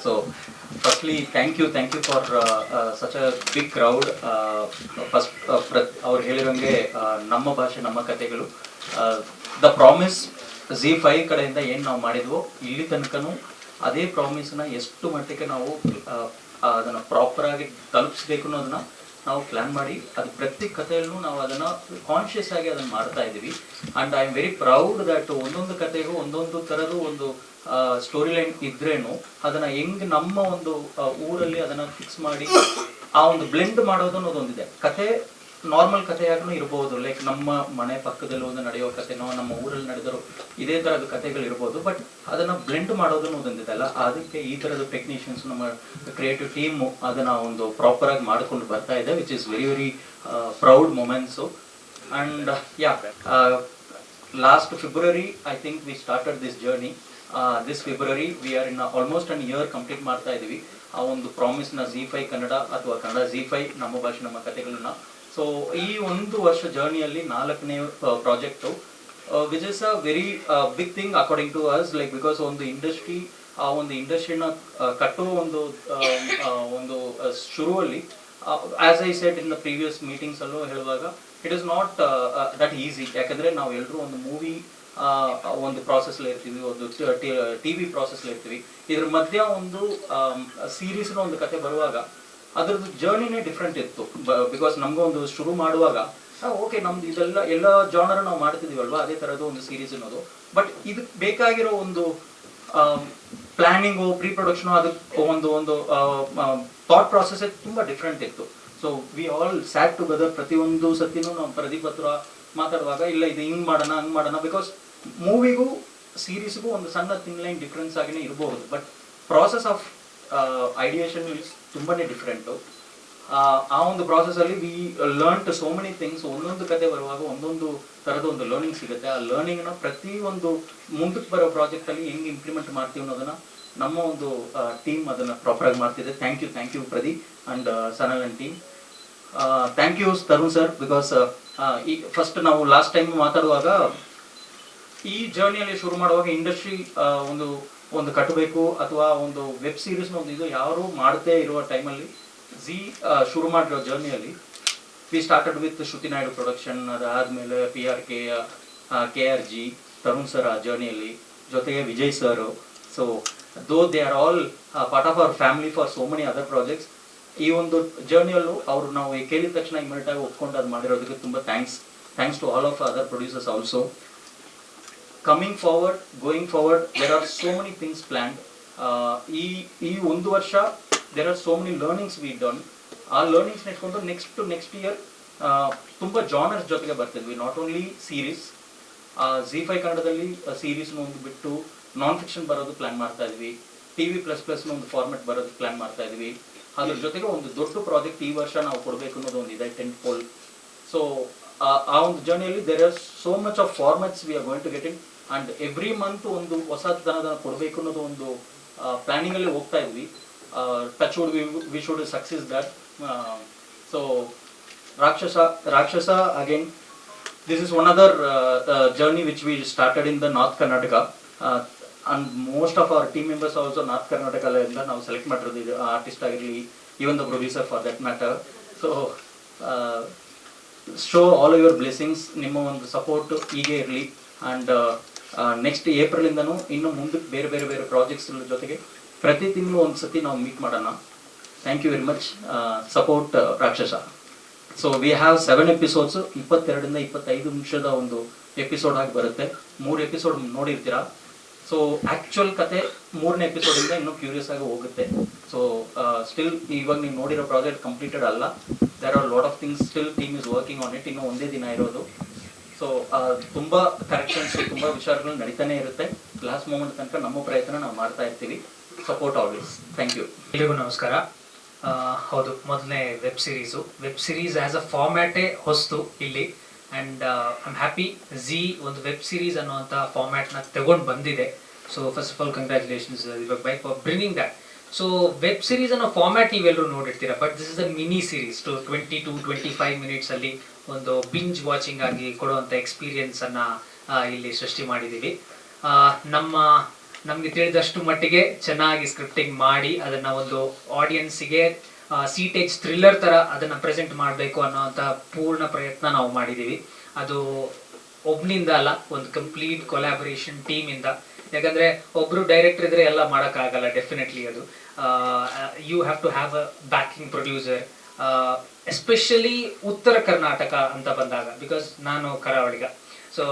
So firstly, thank you for such a big crowd. First ಅವ್ರು ಹೇಳಿದಂಗೆ ನಮ್ಮ ಭಾಷೆ ನಮ್ಮ ಕಥೆಗಳು, ದ ಪ್ರಾಮಿಸ್ Z5 ಕಡೆಯಿಂದ ಏನು ನಾವು ಮಾಡಿದ್ವೋ ಇಲ್ಲಿ ತನಕನೂ ಅದೇ ಪ್ರಾಮಿಸ್ನ ಎಷ್ಟು ಮಟ್ಟಿಗೆ ನಾವು ಅದನ್ನು ಪ್ರಾಪರಾಗಿ ತಲುಪಿಸ್ಬೇಕು ಅನ್ನೋದನ್ನ ನಾವು ಪ್ಲ್ಯಾನ್ ಮಾಡಿ ಅದು ಪ್ರತಿ ಕಥೆಯಲ್ಲೂ ನಾವು ಅದನ್ನು ಕಾನ್ಷಿಯಸ್ ಆಗಿ ಅದನ್ನು ಮಾಡ್ತಾ ಇದ್ದೀವಿ. And I am very proud that ಒಂದೊಂದು ಕಥೆಗೂ ಒಂದೊಂದು ಥರದ್ದು ಒಂದು ಸ್ಟೋರಿ ಲೈನ್ ಇದ್ರೇನು ಅದನ್ನು ಹೆಂಗೆ ನಮ್ಮ ಒಂದು ಊರಲ್ಲಿ ಅದನ್ನು ಫಿಕ್ಸ್ ಮಾಡಿ ಆ ಒಂದು ಬ್ಲೆಂಡ್ ಮಾಡೋದು ಅನ್ನೋದೊಂದಿದೆ. ಕತೆ ನಾರ್ಮಲ್ ಕಥೆಯಾಗೂ ಇರ್ಬೋದು, ಲೈಕ್ ನಮ್ಮ ಮನೆ ಪಕ್ಕದಲ್ಲಿ ಒಂದು ನಡೆಯೋ ಕಥೆನೋ ನಮ್ಮ ಊರಲ್ಲಿ ನಡೆದರೂ ಇದೇ ಥರದ ಕಥೆಗಳು ಇರ್ಬೋದು. ಬಟ್ ಅದನ್ನು ಬ್ಲೆಂಡ್ ಮಾಡೋದು ಅನ್ನೋದೊಂದಿದೆ ಅಲ್ಲ, ಅದಕ್ಕೆ ಈ ಥರದ ಟೆಕ್ನಿಷಿಯನ್ಸ್ ನಮ್ಮ ಕ್ರಿಯೇಟಿವ್ ಟೀಮು ಅದನ್ನು ಒಂದು ಪ್ರಾಪರಾಗಿ ಮಾಡಿಕೊಂಡು ಬರ್ತಾ ಇದೆ, which is very very proud moments. And last February I think we started this journey. This February we are in almost an year complete ಮಾಡ್ತಾ ಇದ್ದೀವಿ ಆ ಒಂದು ಪ್ರಾಮಿಸ್ನ Z5 ಕನ್ನಡ ಅಥವಾ ಕನ್ನಡ Z5 ನಮ್ಮ ಭಾಷೆ ನಮ್ಮ ಕಥೆಗಳನ್ನ. ಸೊ ಈ ಒಂದು ವರ್ಷ ಜರ್ನಿಯಲ್ಲಿ 4ನೇ project, which is a very big thing according to us, like because ಒಂದು ಇಂಡಸ್ಟ್ರಿ ಆ ಒಂದು ಇಂಡಸ್ಟ್ರಿನ ಕಟ್ಟುವ ಒಂದು ಶುರುವಲ್ಲಿ, as I said in the previous meetings ಅಲ್ಲೂ ಹೇಳುವಾಗ, it is not that easy. ಯಾಕಂದರೆ ನಾವು ಎಲ್ಲರೂ ಒಂದು ಮೂವಿ ಒಂದು ಪ್ರಾಸೆಸ್ಲಿ ಇರ್ತೀವಿ, ಒಂದು TV ಪ್ರಾಸೆಸ್ಲಿ ಇರ್ತೀವಿ. ಇದ್ರ ಮಧ್ಯ ಒಂದು ಸೀರೀಸ್ನ ಒಂದು ಕತೆ ಬರುವಾಗ ಅದ್ರದ್ದು ಜರ್ನಿನೇ ಡಿಫ್ರೆಂಟ್ ಇತ್ತು. ಬಿಕಾಸ್ ನಮಗೂ ಒಂದು ಶುರು ಮಾಡುವಾಗ ಓಕೆ ನಮ್ದು ಇದೆಲ್ಲ ಎಲ್ಲ ಜಾನರ್ ನಾವು ಮಾಡ್ತಿದ್ದೀವಲ್ವಾ, ಅದೇ ಥರದ್ದು ಒಂದು ಸೀರೀಸ್ ಅನ್ನೋದು. ಬಟ್ ಇದಕ್ಕೆ ಬೇಕಾಗಿರೋ ಒಂದು ಪ್ಲ್ಯಾನಿಂಗು, ಪ್ರೀ ಪ್ರೊಡಕ್ಷನು, ಅದಕ್ಕೆ ಒಂದು ಥಾಟ್ ಪ್ರಾಸೆಸ್ಸೇ ತುಂಬ ಡಿಫ್ರೆಂಟ್ ಇತ್ತು. So we all sat together. ಪ್ರತಿಯೊಂದು ಸತಿನೂ ನಾವು ಪ್ರದೀಪ್ ಹತ್ರ ಮಾತಾಡುವಾಗ ಇಲ್ಲ ಇದು ಹಿಂಗೆ ಮಾಡೋಣ ಹಂಗೆ ಮಾಡೋಣ, ಬಿಕಾಸ್ ಮೂವಿಗೂ ಸೀರೀಸ್ಗೂ ಒಂದು ಸಣ್ಣ ಥಿನ್ ಲೈನ್ ಡಿಫ್ರೆನ್ಸ್ ಆಗಿನೇ ಇರಬಹುದು, but process of ideation is ತುಂಬಾ ಡಿಫ್ರೆಂಟು. ಆ ಒಂದು ಪ್ರಾಸೆಸ್ಸಲ್ಲಿ we learn so many things. ಒಂದೊಂದು ಕತೆ ಬರುವಾಗ ಒಂದೊಂದು ಥರದ ಒಂದು ಲರ್ನಿಂಗ್ ಸಿಗುತ್ತೆ. ಆ ಲರ್ನಿಂಗ್ನ ಪ್ರತಿಯೊಂದು ಮುಂದಕ್ಕೆ ಬರೋ ಪ್ರಾಜೆಕ್ಟಲ್ಲಿ ಹೆಂಗೆ ಇಂಪ್ಲಿಮೆಂಟ್ ಮಾಡ್ತೀವಿ ಅನ್ನೋದನ್ನು ನಮ್ಮ ಒಂದು ಟೀಮ್ ಅದನ್ನು ಪ್ರಾಪರಾಗಿ ಮಾಡ್ತಿದೆ. Thank you Pradeep and Sanal and team. Thank you Tarun sir, because ಈ ಫಸ್ಟ್ ನಾವು ಲಾಸ್ಟ್ ಟೈಮ್ ಮಾತಾಡುವಾಗ ಈ ಜರ್ನಿಯಲ್ಲಿ ಶುರು ಮಾಡುವಾಗ ಇಂಡಸ್ಟ್ರಿ ಒಂದು ಕಟ್ಟಬೇಕು ಅಥವಾ ಒಂದು ವೆಬ್ ಸೀರೀಸ್ನ ಒಂದು ಇದು ಯಾರು ಮಾಡದೇ ಇರುವ ಟೈಮಲ್ಲಿ ಶುರು ಮಾಡಿರೋ ಜರ್ನಿಯಲ್ಲಿ we started with Shruti Naidu production. ಅದಾದಮೇಲೆ PRK, KRG, ತರುಣ್ ಸರ್ ಆ ಜರ್ನಿಯಲ್ಲಿ, ಜೊತೆಗೆ Vijay sir. So though they are all part of our family for so many other projects. ಈ ಒಂದು ಜರ್ನಿಯಲ್ಲೂ ಅವರು ನಾವು ಕೇಳಿದ ತಕ್ಷಣ ಇಮಿಡಿಯೇಟಾಗಿ ಒಪ್ಕೊಂಡು ಅದು ಮಾಡಿರೋದಕ್ಕೆ ತುಂಬ thanks to all of other producers also. Coming forward, going forward, there are so many things planned. ಈ ಒಂದು ವರ್ಷ there are so many learnings we done. ಆ ಲರ್ನಿಂಗ್ಸ್ನ ಇಟ್ಕೊಂಡು ನೆಕ್ಸ್ಟ್ ಇಯರ್ ತುಂಬ ಜಾನರ್ಸ್ ಜೊತೆಗೆ ಬರ್ತಿದ್ವಿ. ನಾಟ್ ಓನ್ಲಿ ಸೀರೀಸ್, Z5 ಕನ್ನಡದಲ್ಲಿ ಸೀರೀಸ್ನ ಒಂದು ಬಿಟ್ಟು ನಾನ್ ಫಿಕ್ಷನ್ ಬರೋದು ಪ್ಲ್ಯಾನ್ ಮಾಡ್ತಾ ಇದ್ವಿ. TV++ನ ಒಂದು ಫಾರ್ಮೆಟ್ ಬರೋದು ಪ್ಲ್ಯಾನ್ ಮಾಡ್ತಾ ಇದ್ವಿ. ಅದ್ರ ಜೊತೆಗೆ ಒಂದು ದೊಡ್ಡ ಪ್ರಾಜೆಕ್ಟ್ ಈ ವರ್ಷ ನಾವು ಕೊಡಬೇಕು ಅನ್ನೋದು ಒಂದಿದೆ, 10 ಪೋಲ್. ಸೊ ಆ ಒಂದು ಜರ್ನಿಯಲ್ಲಿ there are so much of formats we are going to get in. And every month ಒಂದು ಹೊಸತನದ ಕೊಡಬೇಕು ಅನ್ನೋದು ಒಂದು ಪ್ಲ್ಯಾನಿಂಗಲ್ಲಿ ಹೋಗ್ತಾ ಇದ್ವಿ. Touch wood we should success that. So Rakshasa again, this is one other journey which we started in the North Karnataka, and most of our team members also North Karnataka ಇಂದ ನಾವು ಸೆಲೆಕ್ಟ್ ಮಾಡಿರೋದು, ಆರ್ಟಿಸ್ಟ್ ಆಗಿರಲಿ, even the producer for that matter. So show all your blessings, ನಿಮ್ಮ ಒಂದು support ಹೀಗೆ ಇರಲಿ. And next ಏಪ್ರಿಲಿಂದನೂ ಇನ್ನು ಮುಂದಕ್ಕೆ ಬೇರೆ ಪ್ರಾಜೆಕ್ಟ್ಸ್ ಜೊತೆಗೆ ಪ್ರತಿ ತಿಂಗಳು ಒಂದು ಸತಿ ನಾವು ಮೀಟ್ ಮಾಡೋಣ. Thank you very much. Support Rakshasa. So we have 7 episodes, 22ರಿಂದ 25 ನಿಮಿಷದ ಒಂದು ಎಪಿಸೋಡ್ ಆಗಿ ಬರುತ್ತೆ. 3 ಎಪಿಸೋಡ್ ನೋಡಿರ್ತೀರಾ. ಸೊ ಆ್ಯಕ್ಚುಯಲ್ ಕತೆ 3ನೇ ಎಪಿಸೋಡಿಂದ ಇನ್ನೂ ಕ್ಯೂರಿಯಸ್ ಆಗಿ ಹೋಗುತ್ತೆ. ಸೊ ಸ್ಟಿಲ್ ಇವಾಗ ನೀವು ನೋಡಿರೋ ಪ್ರಾಜೆಕ್ಟ್ ಕಂಪ್ಲೀಟೆಡ್ ಅಲ್ಲ. There are lot of things still team is working on it. ಇನ್ನೂ ಒಂದೇ ದಿನ ಇರೋದು. ಸೊ ತುಂಬ ಕರೆಕ್ಷನ್ಸ್, ತುಂಬ ವಿಚಾರಗಳು ನಡೀತಾನೆ ಇರುತ್ತೆ. ಲಾಸ್ಟ್ ಮೂಮೆಂಟ್ ತನಕ ನಮ್ಮ ಪ್ರಯತ್ನ ನಾವು ಮಾಡ್ತಾ ಇರ್ತೀವಿ. Support always. Thank you. ಎಲ್ರಿಗೂ ನಮಸ್ಕಾರ. ಹೌದು, ಮೊದಲನೇ ವೆಬ್ ಸೀರೀಸ್ ಆ್ಯಸ್ ಅ ಫಾರ್ಮ್ಯಾಟೇ ಹೊಸ್ತು ಇಲ್ಲಿ. ಆ್ಯಂಡ್ ಐ ಆಮ್ ಹ್ಯಾಪಿ ಒಂದು ವೆಬ್ ಸೀರೀಸ್ ಅನ್ನೋಂಥ ಫಾರ್ಮ್ಯಾಟ್ನ ತಗೊಂಡು ಬಂದಿದೆ. So first of all congratulations by for bringing that. So web series ಅನ್ನೋ ಫಾರ್ಮ್ಯಾಟ್ ನೀವೆಲ್ಲರೂ ನೋಡಿರ್ತೀರ, but this is a mini series. 20 to 25 ಮಿನಿಟ್ಸಲ್ಲಿ ಒಂದು ಬಿಂಜ್ ವಾಚಿಂಗ್ ಆಗಿ ಕೊಡುವಂಥ ಎಕ್ಸ್ಪೀರಿಯನ್ಸನ್ನು ಇಲ್ಲಿ ಸೃಷ್ಟಿ ಮಾಡಿದ್ದೀವಿ. ನಮ್ಮ ನಮ್ಗೆ ತಿಳಿದಷ್ಟು ಮಟ್ಟಿಗೆ ಚೆನ್ನಾಗಿ ಸ್ಕ್ರಿಪ್ಟಿಂಗ್ ಮಾಡಿ ಅದನ್ನ ಒಂದು ಆಡಿಯನ್ಸ್ಗೆ ಸೀಟೇಜ್ ಥ್ರಿಲ್ಲರ್ ತರ ಅದನ್ನ ಪ್ರೆಸೆಂಟ್ ಮಾಡಬೇಕು ಅನ್ನೋಂಥ ಪೂರ್ಣ ಪ್ರಯತ್ನ ನಾವು ಮಾಡಿದೀವಿ. ಅದು ಒಬ್ನಿಂದ ಅಲ್ಲ, ಒಂದು ಕಂಪ್ಲೀಟ್ ಕೊಲಾಬರೇಷನ್ ಟೀಮ್ ಇಂದ. ಯಾಕಂದ್ರೆ ಒಬ್ರು ಡೈರೆಕ್ಟರ್ ಇದ್ರೆ ಎಲ್ಲ ಆಗಲ್ಲ, ಡೆಫಿನೆಟ್ಲಿ ಅದು you have to have a backing producer, especially ಉತ್ತರ ಕರ್ನಾಟಕ ಅಂತ ಬಂದಾಗ, ಬಿಕಾಸ್ ನಾನು ಕರಾವಳಿಗ, ಸೊ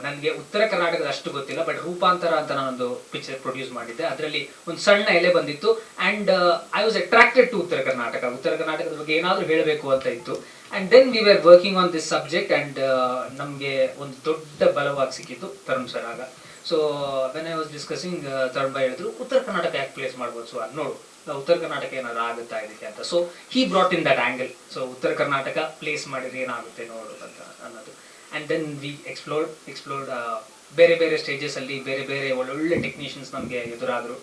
ನನಗೆ ಉತ್ತರ ಕರ್ನಾಟಕದ ಅಷ್ಟು ಗೊತ್ತಿಲ್ಲ. ಬಟ್ ರೂಪಾಂತರ ಅಂತ ನಾನೊಂದು ಪಿಕ್ಚರ್ ಪ್ರೊಡ್ಯೂಸ್ ಮಾಡಿದ್ದೆ, ಅದರಲ್ಲಿ ಒಂದು ಸಣ್ಣ ಎಲೆ ಬಂದಿತ್ತು and I was attracted to ಉತ್ತರ ಕರ್ನಾಟಕದ ಬಗ್ಗೆ ಏನಾದರೂ ಹೇಳಬೇಕು ಅಂತ ಇತ್ತು. And then we were working on this subject and ನಮಗೆ ಒಂದು ದೊಡ್ಡ ಬಲವಾಗಿ ಸಿಕ್ಕಿತ್ತು ತರುಣ್ ಸರ್ ಆಗ. So when I was discussing, Tarun ಬಾಯ್ ಹೇಳಿದ್ರು ಉತ್ತರ ಕರ್ನಾಟಕ ಯಾಕೆ ಪ್ಲೇಸ್ ಮಾಡ್ಬೋದು, ಸೊ ಅದು ನೋಡು ಉತ್ತರ ಕರ್ನಾಟಕ ಏನಾದ್ರು ಆಗುತ್ತಾ ಇದಕ್ಕೆ ಅಂತ. So he brought in that angle, so ಉತ್ತರ ಕರ್ನಾಟಕ ಪ್ಲೇಸ್ ಮಾಡಿದ್ರೆ ಏನಾಗುತ್ತೆ ನೋಡು ಅಂತ ಅನ್ನೋದು. ಆ್ಯಂಡ್ ದೆನ್ ವಿ ಎಕ್ಸ್ಪ್ಲೋರ್ಡ್ ಬೇರೆ ಬೇರೆ ಸ್ಟೇಜಸ್ ಅಲ್ಲಿ ಬೇರೆ ಬೇರೆ ಒಳ್ಳೊಳ್ಳೆ ಟೆಕ್ನಿಷಿಯನ್ಸ್ ನಮಗೆ ಎದುರಾದರು.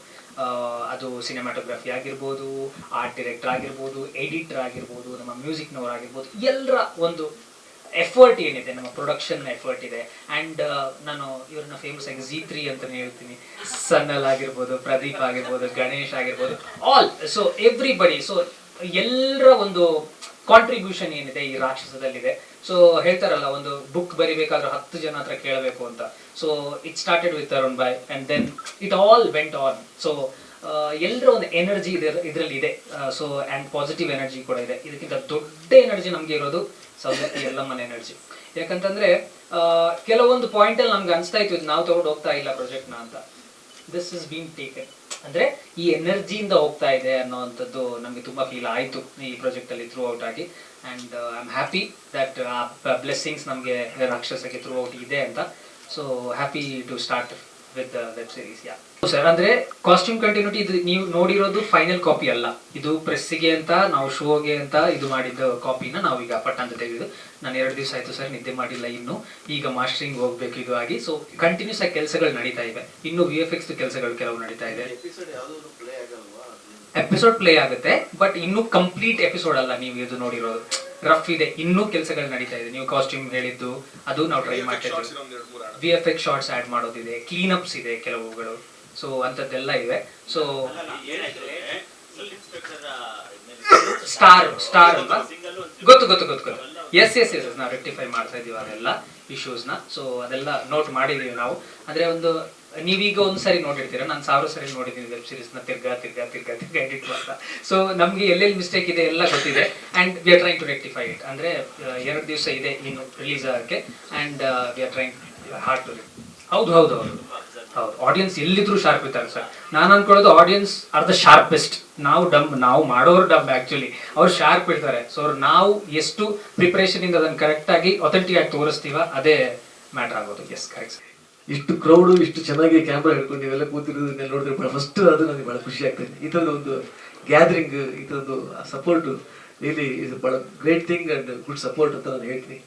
ಅದು ಸಿನಿಮಾಟೋಗ್ರಫಿ ಆಗಿರ್ಬೋದು, ಆರ್ಟ್ ಡೈರೆಕ್ಟರ್ ಆಗಿರ್ಬೋದು, ಎಡಿಟರ್ ಆಗಿರ್ಬೋದು, ನಮ್ಮ ಮ್ಯೂಸಿಕ್ನವ್ರು ಆಗಿರ್ಬೋದು, ಎಲ್ಲರ ಒಂದು ಎಫರ್ಟ್ ಏನಿದೆ, ನಮ್ಮ ಪ್ರೊಡಕ್ಷನ್ ಎಫರ್ಟ್ ಇದೆ. ಆ್ಯಂಡ್ ನಾನು ಇವ್ರನ್ನ ಫೇಮಸ್ ಆಗಿ Z3 ಅಂತಲೇ ಹೇಳ್ತೀನಿ. ಸನ್ನಲ್ ಆಗಿರ್ಬೋದು, ಪ್ರದೀಪ್ ಆಗಿರ್ಬೋದು, ಗಣೇಶ್ ಆಗಿರ್ಬೋದು, ಆಲ್, ಸೊ ಎವ್ರಿಬಡಿ. ಸೊ ಎಲ್ಲರ ಒಂದು ಕಾಂಟ್ರಿಬ್ಯೂಷನ್ ಏನಿದೆ ಈ ರಾಕ್ಷಸದಲ್ಲಿದೆ. ಸೊ ಹೇಳ್ತಾರಲ್ಲ, ಒಂದು ಬುಕ್ ಬರಿಬೇಕಾದ್ರೆ 10 ಜನ ಹತ್ರ ಕೇಳಬೇಕು ಅಂತ. So it started with Tarun boy and then it all went on. So ಎಲ್ಲರ ಒಂದು ಎನರ್ಜಿ ಇದರಲ್ಲಿ ಇದೆ. ಸೊ ಆ್ಯಂಡ್ ಪಾಸಿಟಿವ್ ಎನರ್ಜಿ ಕೂಡ ಇದೆ. ಇದಕ್ಕಿಂತ ದೊಡ್ಡ ಎನರ್ಜಿ ನಮಗೆ ಇರೋದು ಸೌದತ್ತಿ ಎಲ್ಲಮ್ಮನ ಎನರ್ಜಿ. ಯಾಕಂತಂದ್ರೆ ಕೆಲವೊಂದು ಪಾಯಿಂಟ್ ಅಲ್ಲಿ ನಮ್ಗೆ ಅನ್ಸ್ತಾ ಇತ್ತು ನಾವು ತಗೊಂಡು ಹೋಗ್ತಾ ಇಲ್ಲ ಪ್ರಾಜೆಕ್ಟ್ನ ಅಂತ. ದಿಸ್ ಇಸ್ ಬೀನ್ ಟೇಕನ್ ಅಂದ್ರೆ ಈ ಎನರ್ಜಿಯಿಂದ ಹೋಗ್ತಾ ಇದೆ ಅನ್ನೋವಂಥದ್ದು ನಮಗೆ ತುಂಬಾ ಫೀಲ್ ಆಯಿತು ಈ ಪ್ರಾಜೆಕ್ಟ್ ಅಲ್ಲಿ ಥ್ರೂ ಔಟ್ ಆಗಿ. And I am happy that blessings ನಮಗೆ ರಾಕ್ಷಸಕ್ಕೆ ಥ್ರೂ ಔಟ್ ಇದೆ ಅಂತ. So happy to start with web series. Yeah sir, ಅಂದ್ರೆ ಕಾಸ್ಟ್ಯೂಮ್ ಕಂಟಿನ್ಯೂಟಿ ಇದು ನೀವು ನೋಡಿರೋದು ಫೈನಲ್ ಕಾಪಿ ಅಲ್ಲ, ಇದು ಪ್ರೆಸ್ಸಿಗೆ ಅಂತ ನಾವು ಶೋಗೆ ಅಂತ ಇದು ಮಾಡಿದ್ದ ಕಾಪಿನ ನಾವೀಗ ಪಟ್ಟ ಅಂತ ತೆಗೆದು. ನಾನು 2 ದಿವಸ ಆಯ್ತು ಸರ್, ನಿದ್ದೆ ಮಾಡಿಲ್ಲ ಇನ್ನು. ಈಗ ಮಾಸ್ಟರಿಂಗ್ ಹೋಗ್ಬೇಕು ಇದು ಆಗಿ. ಸೊ ಕಂಟಿನ್ಯೂಸ್ ಆಗಿ ಕೆಲಸಗಳು ನಡೀತಾ ಇವೆ. ಇನ್ನು VFX ಕೆಲಸಗಳು ಕೆಲವು ನಡೀತಾ ಇದೆ. ಎಪಿಸೋಡ್ ಪ್ಲೇ ಆಗುತ್ತೆ, ಬಟ್ ಇನ್ನು ಕಂಪ್ಲೀಟ್ ಎಪಿಸೋಡ್ ಅಲ್ಲ ನೀವು ಇದು ನೋಡಿರೋದು. ರಫ್ ಇದೆ, ಇನ್ನೂ ಕೆಲಸಗಳು ನಡೀತಾ ಇದೆ. ನೀವು ಕಾಸ್ಟ್ಯೂಮ್ ಹೇಳಿದ್ದು ಅದು ನಾವು ಟ್ರೈ ಮಾಡ್ತಾ ಇದ್ದೀವಿ. VFX ಶಾರ್ಟ್ಸ್ ಆಡ್ ಮಾಡೋದಿದೆ, ಕ್ಲೀನಪ್ಸ್ ಇದೆ ಕೆಲವುಗಳು, ಸೊ ಅಂಥದ್ದೆಲ್ಲ ಇವೆ. ಸೊ ಸ್ಟಾರ್ ಅಲ್ವಾ, ಗೊತ್ತು ಎಸ್ ನಾವು ರೆಕ್ಟಿಫೈ ಮಾಡ್ತಾ ಇದೀವಿ ಅದೆಲ್ಲ ಇಶ್ಯೂಸ್ನ. ಸೊ ಅದೆಲ್ಲ ನೋಟ್ ಮಾಡಿದೀವಿ ನಾವು. ಅಂದ್ರೆ ಒಂದು ನೀವೀಗ ಒಂದ್ಸರಿ ನೋಡಿರ್ತೀರ, ನಾನು 1000 ಸರಿ ನೋಡಿದ್ದೀನಿ ವೆಬ್ ಸೀರೀಸ್ನ ತಿರ್ಗಾ ಎಡಿಟ್ ಮಾಡ್ತಾ. ಸೊ ನಮ್ಗೆ ಎಲ್ಲೆಲ್ಲಿ ಮಿಸ್ಟೇಕ್ ಇದೆ ಎಲ್ಲ ಗೊತ್ತಿದೆ. And we are trying to rectify it. ಅಂದ್ರೆ 2 ದಿವಸ ಇದೆ ಇನ್ನು ರಿಲೀಸ್ ಆಗಕ್ಕೆ. And we are trying hard to. ಹೌದು, ಆಡಿಯನ್ಸ್ ಎಲ್ಲಿದ್ರು ಶಾರ್ಪ್ ಇರ್ತಾರೆ ಸರ್. ನಾನು ಅನ್ಕೊಳ್ಳೋದು ಆಡಿಯನ್ಸ್ ಆರ್ ದ ಶಾರ್ಪೆಸ್ಟ್. ನಾವು ಮಾಡೋರು ಡಬ್ ಆಕ್ಚುಲಿ ಅವ್ರು ಶಾರ್ಪ್ ಇರ್ತಾರೆ. ಸೊ ನಾವು ಎಷ್ಟು ಪ್ರಿಪರೇಷನ್ ಇಂದ ಅದನ್ನ ಕರೆಕ್ಟ್ ಆಗಿ ಅಥೆಂಟಿಕ್ ಆಗಿ ತೋರಿಸ್ತೀವ, ಅದೇ ಮ್ಯಾಟರ್ ಆಗೋದು. Yes, correct sir. ಇಷ್ಟು ಕ್ರೌಡು ಇಷ್ಟು ಚೆನ್ನಾಗಿ ಕ್ಯಾಮ್ರಾ ಹಿಡ್ಕೊಂಡು ನೀವೆಲ್ಲ ಕೂತಿರೋದನ್ನೆಲ್ಲ ನೋಡಿದ್ರೆ ಫಸ್ಟ್ ಅದು ನನಗೆ ಭಾಳ ಖುಷಿ ಆಗ್ತದೆ. ಈ ಥರದ ಒಂದು ಗ್ಯಾದರಿಂಗ್, ಈ ಥರದ್ದು ಸಪೋರ್ಟು ರಿಯಲಿ ಇಸ್ ಭಾಳ great thing and good support ಅಂತ ನಾನು ಹೇಳ್ತೀನಿ.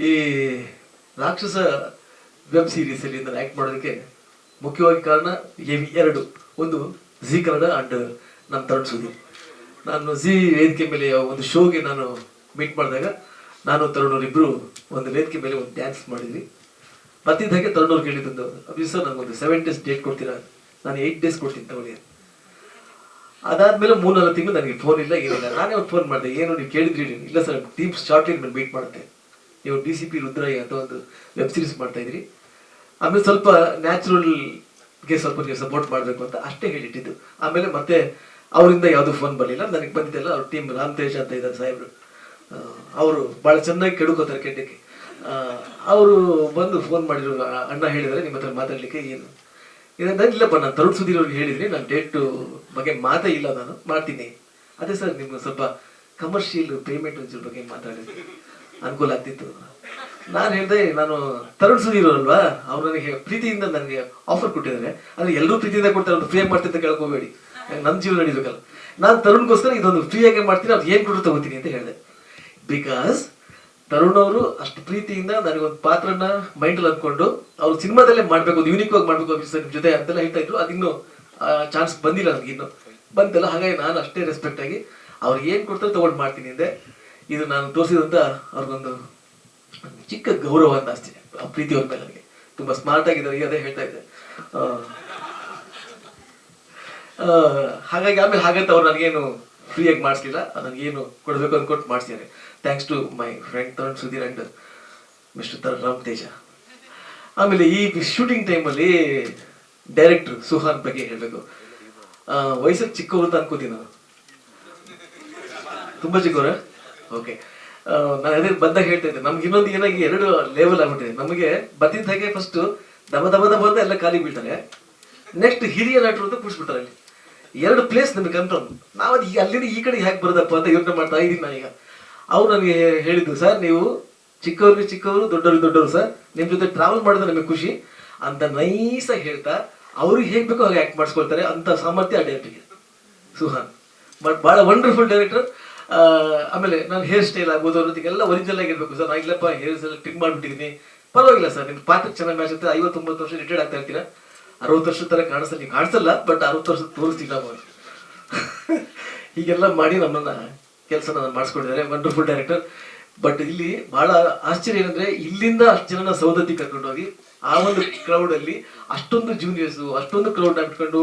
ಈ ರಾಕ್ಷಸ ವೆಬ್ ಸೀರೀಸಲ್ಲಿ ನಾನು ಆ್ಯಕ್ಟ್ ಮಾಡೋದಕ್ಕೆ ಮುಖ್ಯವಾಗಿ ಕಾರಣ 2. ಒಂದು ಜಿ ಕನ್ನಡ ಆ್ಯಂಡ್ ನಮ್ಮ ತರುಣ್ ಸುದೀಪ್. ನಾನು ಜಿ ವೇದಿಕೆ ಮೇಲೆ ಒಂದು ಶೋಗೆ ನಾನು ಮೀಟ್ ಮಾಡಿದಾಗ ನಾನು ತರುಣ್ ಅವರಿಬ್ಬರು ಒಂದು ವೇದಿಕೆ ಮೇಲೆ ಒಂದು ಡ್ಯಾನ್ಸ್ ಮಾಡಿದ್ವಿ. ಬರ್ತಿದ್ದ ಹಾಗೆ ತರುಣ್ ಅವ್ರು ಕೇಳಿದ್ದು, ಅಭಿ ಸರ್ ನನಗೊಂದು 7 days ಡೇಟ್ ಕೊಡ್ತೀರಾ? ನಾನು 8 days ಕೊಡ್ತೀನಿ ತಗೊಳ್ಳಿ. ಅದಾದ್ಮೇಲೆ 3-4 ತಿಂಗಳು ನನಗೆ ಫೋನ್ ಇಲ್ಲ, ಏನಿಲ್ಲ. ನಾನೇ ಒಂದು ಫೋನ್ ಮಾಡಿದೆ, ಏನು ನೀವು ಕೇಳಿದ್ರಿ? ಇಲ್ಲ ಸರ್, ಟೀಮ್ ಶಾರ್ಟ್ಲಿ ಮೇಲೆ ಮೀಟ್ ಮಾಡುತ್ತೆ, ನೀವು DCP ರುದ್ರಯ್ಯ ಅಂತ ಒಂದು ವೆಬ್ ಸೀರೀಸ್ ಮಾಡ್ತಾ ಇದ್ರಿ, ಆಮೇಲೆ ಸ್ವಲ್ಪ ನ್ಯಾಚುರಲ್ಗೆ ಸ್ವಲ್ಪ ನೀವು ಸಪೋರ್ಟ್ ಮಾಡಬೇಕು ಅಂತ ಅಷ್ಟೇ ಹೇಳಿಟ್ಟಿದ್ದು. ಆಮೇಲೆ ಮತ್ತೆ ಅವರಿಂದ ಯಾವುದೂ ಫೋನ್ ಬರಲಿಲ್ಲ. ನನಗೆ ಬಂದಿದ್ದೆಲ್ಲ ಅವ್ರ ಟೀಮ್ ರಾಮತೇಜ್ ಅಂತ ಇದ್ದಾರೆ ಸಾಹೇಬ್ರು, ಅವರು ಭಾಳ ಚೆನ್ನಾಗಿ ಕೆಡುಕೋತಾರೆ ಕೆಡ್ಡಕ್ಕೆ. ಅವರು ಬಂದು ಫೋನ್ ಮಾಡಿದ್ರು, ಅಣ್ಣ ಹೇಳಿದರೆ ನಿಮ್ಮ ಹತ್ರ ಮಾತಾಡಲಿಕ್ಕೆ ಏನು ಇಲ್ಲಪ್ಪ, ನಾನು ತರುಣ್ ಸುಧೀರ್ ಅವ್ರಿಗೆ ಹೇಳಿದ್ರಿ, ನಾನು ಡೇಟು ಬಗ್ಗೆ ಮಾತೇ ಇಲ್ಲ, ನಾನು ಮಾಡ್ತೀನಿ. ಅದೇ ಸರ್, ನಿಮ್ಗೆ ಸ್ವಲ್ಪ ಕಮರ್ಷಿಯಲ್ ಪೇಮೆಂಟ್ ಒಂಚೂರು ಬಗ್ಗೆ ಮಾತಾಡಿದ್ರೆ ಅನುಕೂಲ ಆಗ್ತಿತ್ತು. ನಾನು ಹೇಳಿದೆ, ನಾನು ತರುಣ್ ಸುಧೀರ್ ಅಲ್ವಾ, ಅವ್ರು ನನಗೆ ಪ್ರೀತಿಯಿಂದ ನನಗೆ ಆಫರ್ ಕೊಟ್ಟಿದ್ದಾರೆ. ಅಂದರೆ ಎಲ್ಲರೂ ಪ್ರೀತಿಯಿಂದ ಕೊಡ್ತಾರೆ, ಒಂದು ಫ್ರೀಯಾಗಿ ಮಾಡ್ತೀನಿ ಅಂತ ಕೇಳ್ಕೋಬೇಡಿ, ನನ್ನ ಜೀವನ ನಡೀಬೇಕಲ್ಲ. ನಾನು ತರುಣ್ಗೋಸ್ಕರ ಇದೊಂದು ಫ್ರೀಯಾಗಿ ಮಾಡ್ತೀನಿ, ಅವ್ರು ಏನು ಕೊಟ್ಟರು ತಗೋತೀನಿ ಅಂತ ಹೇಳಿದೆ. ಬಿಕಾಸ್ ತರುಣ್ ಅವರು ಅಷ್ಟು ಪ್ರೀತಿಯಿಂದ ನನಗೊಂದು ಪಾತ್ರನ ಮೈಂಡಲ್ಲಿ ಅಂದ್ಕೊಂಡು ಅವ್ರು ಸಿನಿಮಾದಲ್ಲೇ ಮಾಡಬೇಕು, ಒಂದು ಯೂನಿಕ್ ಆಗಿ ಮಾಡಬೇಕು ನಿಮ್ಮ ಜೊತೆ ಅಂತೆಲ್ಲ ಹೇಳ್ತಾ ಇದ್ರು. ಅದಿನ್ನೂ ಚಾನ್ಸ್ ಬಂದಿಲ್ಲ ನನಗೆ, ಇನ್ನು ಬಂತಲ್ಲ. ಹಾಗಾಗಿ ನಾನು ಅಷ್ಟೇ ರೆಸ್ಪೆಕ್ಟ್ ಆಗಿ ಅವ್ರಿಗೆ ಏನು ಕೊಡ್ತಾರೆ ತಗೊಂಡು ಮಾಡ್ತೀನಿ ಅಂದೆ. ಇದು ನಾನು ತೋರಿಸಿದಂತ ಅವ್ರಿಗೊಂದು ಚಿಕ್ಕ ಗೌರವ ಅಂತ ಅಷ್ಟೇ, ಆ ಪ್ರೀತಿ ಅವ್ರ ಮೇಲೆ ನನಗೆ. ತುಂಬ ಸ್ಮಾರ್ಟ್ ಆಗಿದ್ದಾರೆ, ಅದೇ ಹೇಳ್ತಾ ಇದ್ದೆ. ಹಾಗಾಗಿ ಆಮೇಲೆ ಹಾಗಂತ ಅವ್ರು ನನಗೇನು ಫ್ರೀಯಾಗಿ ಮಾಡಿಸ್ಲಿಲ್ಲ, ನನಗೇನು ಕೊಡಬೇಕು ಅಂದ್ಕೊಟ್ಟು ಮಾಡಿಸಿದ್ದಾರೆ. Thanks to my friend Tarun Sudheer and mister Ram Teja. ಆಮೇಲೆ ಈ ಶೂಟಿಂಗ್ ಟೈಮಲ್ಲಿ ಡೈರೆಕ್ಟ್ರು ಸುಹಾನ್ ಬಗ್ಗೆ ಹೇಳಬೇಕು. ವಯಸ್ಸಲ್ಲಿ ಚಿಕ್ಕವರು ಅಂತ ಅನ್ಕೋತೀನಿ ನಾನು, ತುಂಬ ಚಿಕ್ಕವ್ರ. ಓಕೆ, ನಾನು ಅದೇ ಬಂದಾಗ ಹೇಳ್ತಾ ಇದ್ದೆ, ನಮ್ಗೆ ಇನ್ನೊಂದು ಏನಾಗಿ 2 ಲೆವೆಲ್ ಆಗ್ಬಿಟ್ಟಿದೆ. ನಮಗೆ ಬರ್ತಿದ್ದ ಹಾಗೆ ಫಸ್ಟ್ ದಬ ದಬ ದಬ ಅಂತ ಎಲ್ಲ ಖಾಲಿ ಬೀಳ್ತಾರೆ, ನೆಕ್ಸ್ಟ್ ಹಿರಿಯ ನಟರು ಅಂತ ಕೂರಿಸ್ಬಿಡ್ತಾರೆ. ಅಲ್ಲಿ 2 ಪ್ಲೇಸ್ ನಮಗೆ ಕನ್ಫರ್ಮ್. ನಾವು ಅದು ಅಲ್ಲಿಂದ ಈ ಕಡೆ ಹೇಗೆ ಬರೋದಪ್ಪ ಅಂತ ಯೋಚನೆ ಮಾಡ್ತಾ ಇದ್ದೀನಿ ನಾನೀಗ. ಅವ್ರು ನನಗೆ ಹೇಳಿದ್ದು, ಸರ್ ನೀವು ಚಿಕ್ಕವ್ರಿಗೆ ಚಿಕ್ಕವರು, ದೊಡ್ಡವ್ರಿಗೆ ದೊಡ್ಡವರು ಸರ್, ನಿಮ್ಮ ಜೊತೆ ಟ್ರಾವೆಲ್ ಮಾಡಿದ್ರೆ ನಮಗೆ ಖುಷಿ ಅಂತ ನೈಸಾಗಿ ಹೇಳ್ತಾ ಅವ್ರಿಗೆ ಹೇಗೆ ಬೇಕೋ ಹಾಗೆ ಆ್ಯಕ್ಟ್ ಮಾಡಿಸ್ಕೊಳ್ತಾರೆ ಅಂತ ಸಾಮರ್ಥ್ಯ ಆ ಡೈರೆಕ್ಟರ್ಗೆ, ಸುಹಾನ್. ಬಟ್ ಭಾಳ ವಂಡರ್ಫುಲ್ ಡೈರೆಕ್ಟರ್. ಆಮೇಲೆ ನಾನು ಹೇರ್ ಸ್ಟೈಲ್ ಆಗ್ಬೋದು ಅನ್ನೋದಕ್ಕೆಲ್ಲ ಒರಿಜಿನಲ್ ಆಗಿರ್ಬೇಕು ಸರ್. ನಾನು ಇಲ್ಲಪ್ಪ ಹೇರ್ಸ್ ಎಲ್ಲ ಟ್ರಿಮ್ ಮಾಡಿಬಿಟ್ಟಿದ್ದೀನಿ, ಪರವಾಗಿಲ್ಲ ಸರ್, ನಿಮ್ಮ ಪಾತ್ರಕ್ಕೆ ಚೆನ್ನಾಗಿ ಮ್ಯಾಚ್ ಆಗ್ತದೆ. 59 ವರ್ಷ ರಿಟೈರ್ಡ್ ಆಗ್ತಾ ಇರ್ತೀರಾ, 60 ವರ್ಷದ ಥರ ಕಾಣಿಸಲ್ಲ, ನೀವು ಕಾಣಿಸಲ್ಲ, ಬಟ್ 60 ವರ್ಷದ ತೋರಿಸ್ತೀವಿ ನಾವು. ಹೀಗೆಲ್ಲ ಮಾಡಿ ನಮ್ಮನ್ನ ಕೆಲಸ ಮಾಡಿಸ್ಕೊಂಡಿದ್ದಾರೆ. Wonderful director. ಬಟ್ ಇಲ್ಲಿ ಬಹಳ ಆಶ್ಚರ್ಯ ಏನಂದ್ರೆ, ಇಲ್ಲಿಂದ ಅಷ್ಟು ಜನನ ಸೌದತ್ತಿ ಕರ್ಕೊಂಡೋಗಿ ಆ ಒಂದು ಕ್ರೌಡ್ ಅಲ್ಲಿ ಅಷ್ಟೊಂದು ಜೂನಿಯರ್ಸ್, ಅಷ್ಟೊಂದು ಕ್ರೌಡ್ ಇಟ್ಕೊಂಡು,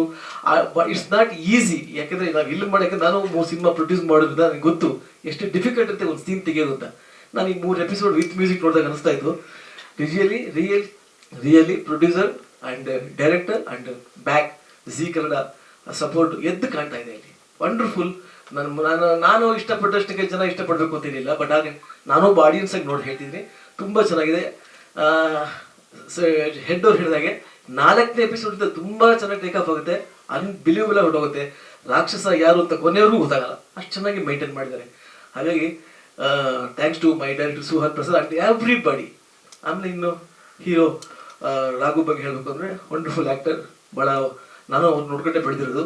ಇಟ್ಸ್ ನಾಟ್ ಈಸಿ. ಯಾಕಂದ್ರೆ ನಾವು ಇಲ್ಲಿ ಮಾಡಕ್ಕೆ, ನಾನು 3 ಸಿನಿಮಾ ಪ್ರೊಡ್ಯೂಸ್ ಮಾಡೋದ್ರಿಂದ ನನಗೆ ಗೊತ್ತು ಎಷ್ಟು ಡಿಫಿಕಲ್ಟ್ ಇರುತ್ತೆ ಒಂದು ಸೀನ್ ತೆಗೆಯೋದು ಅಂತ. ನಾನು ಈ 3 ಎಪಿಸೋಡ್ ವಿತ್ ಮ್ಯೂಸಿಕ್ ನೋಡಿದಾಗ ಅನಿಸ್ತಾ ಇತ್ತು, really producer and director and back G Kannada support ಎದ್ದು ಕಾಣ್ತಾ ಇದೆ ಇಲ್ಲಿ. ವಂಡರ್ಫುಲ್. ನಾನು ಇಷ್ಟಪಟ್ಟಷ್ಟಕ್ಕೆ ಜನ ಇಷ್ಟಪಡಬೇಕು ಅಂತಿರಲಿಲ್ಲ, ಬಟ್ ಹಾಗೆ ನಾನೊಬ್ಬ ಆಡಿಯನ್ಸ್ ಆಗಿ ನೋಡಿ ಹೇಳ್ತಿದ್ದೀನಿ, ತುಂಬ ಚೆನ್ನಾಗಿದೆ. ಹೆಡ್ ಅವ್ರು ಹೇಳಿದಾಗೆ 4ನೇ ಎಪಿಸೋಡ್ ತುಂಬಾ ಚೆನ್ನಾಗಿ ಟೇಕ್ ಆಫ್ ಆಗುತ್ತೆ, ಅನ್ಬಿಲೀವಬಲ್ ಆಗಿ ಹೊರಟೋಗುತ್ತೆ. ರಾಕ್ಷಸ ಯಾರು ಅಂತ ಕೊನೆಯವರೆಗೂ ಗೊತ್ತಾಗಲ್ಲ, ಅಷ್ಟು ಚೆನ್ನಾಗಿ ಮೈಂಟೈನ್ ಮಾಡಿದ್ದಾರೆ. ಹಾಗಾಗಿ thanks to my director Suhan Prasad and everybody. ಆಮೇಲೆ ಇನ್ನು ಹೀರೋ ರಾಘು ಬಗ್ಗೆ ಹೇಳಬೇಕು ಅಂದರೆ, ವಂಡರ್ಫುಲ್ ಆ್ಯಕ್ಟರ್. ಭಾಳ ನಾನು ಅವ್ರು ನೋಡ್ಕೊಂಡೆ ಬೆಳೆದಿರೋದು.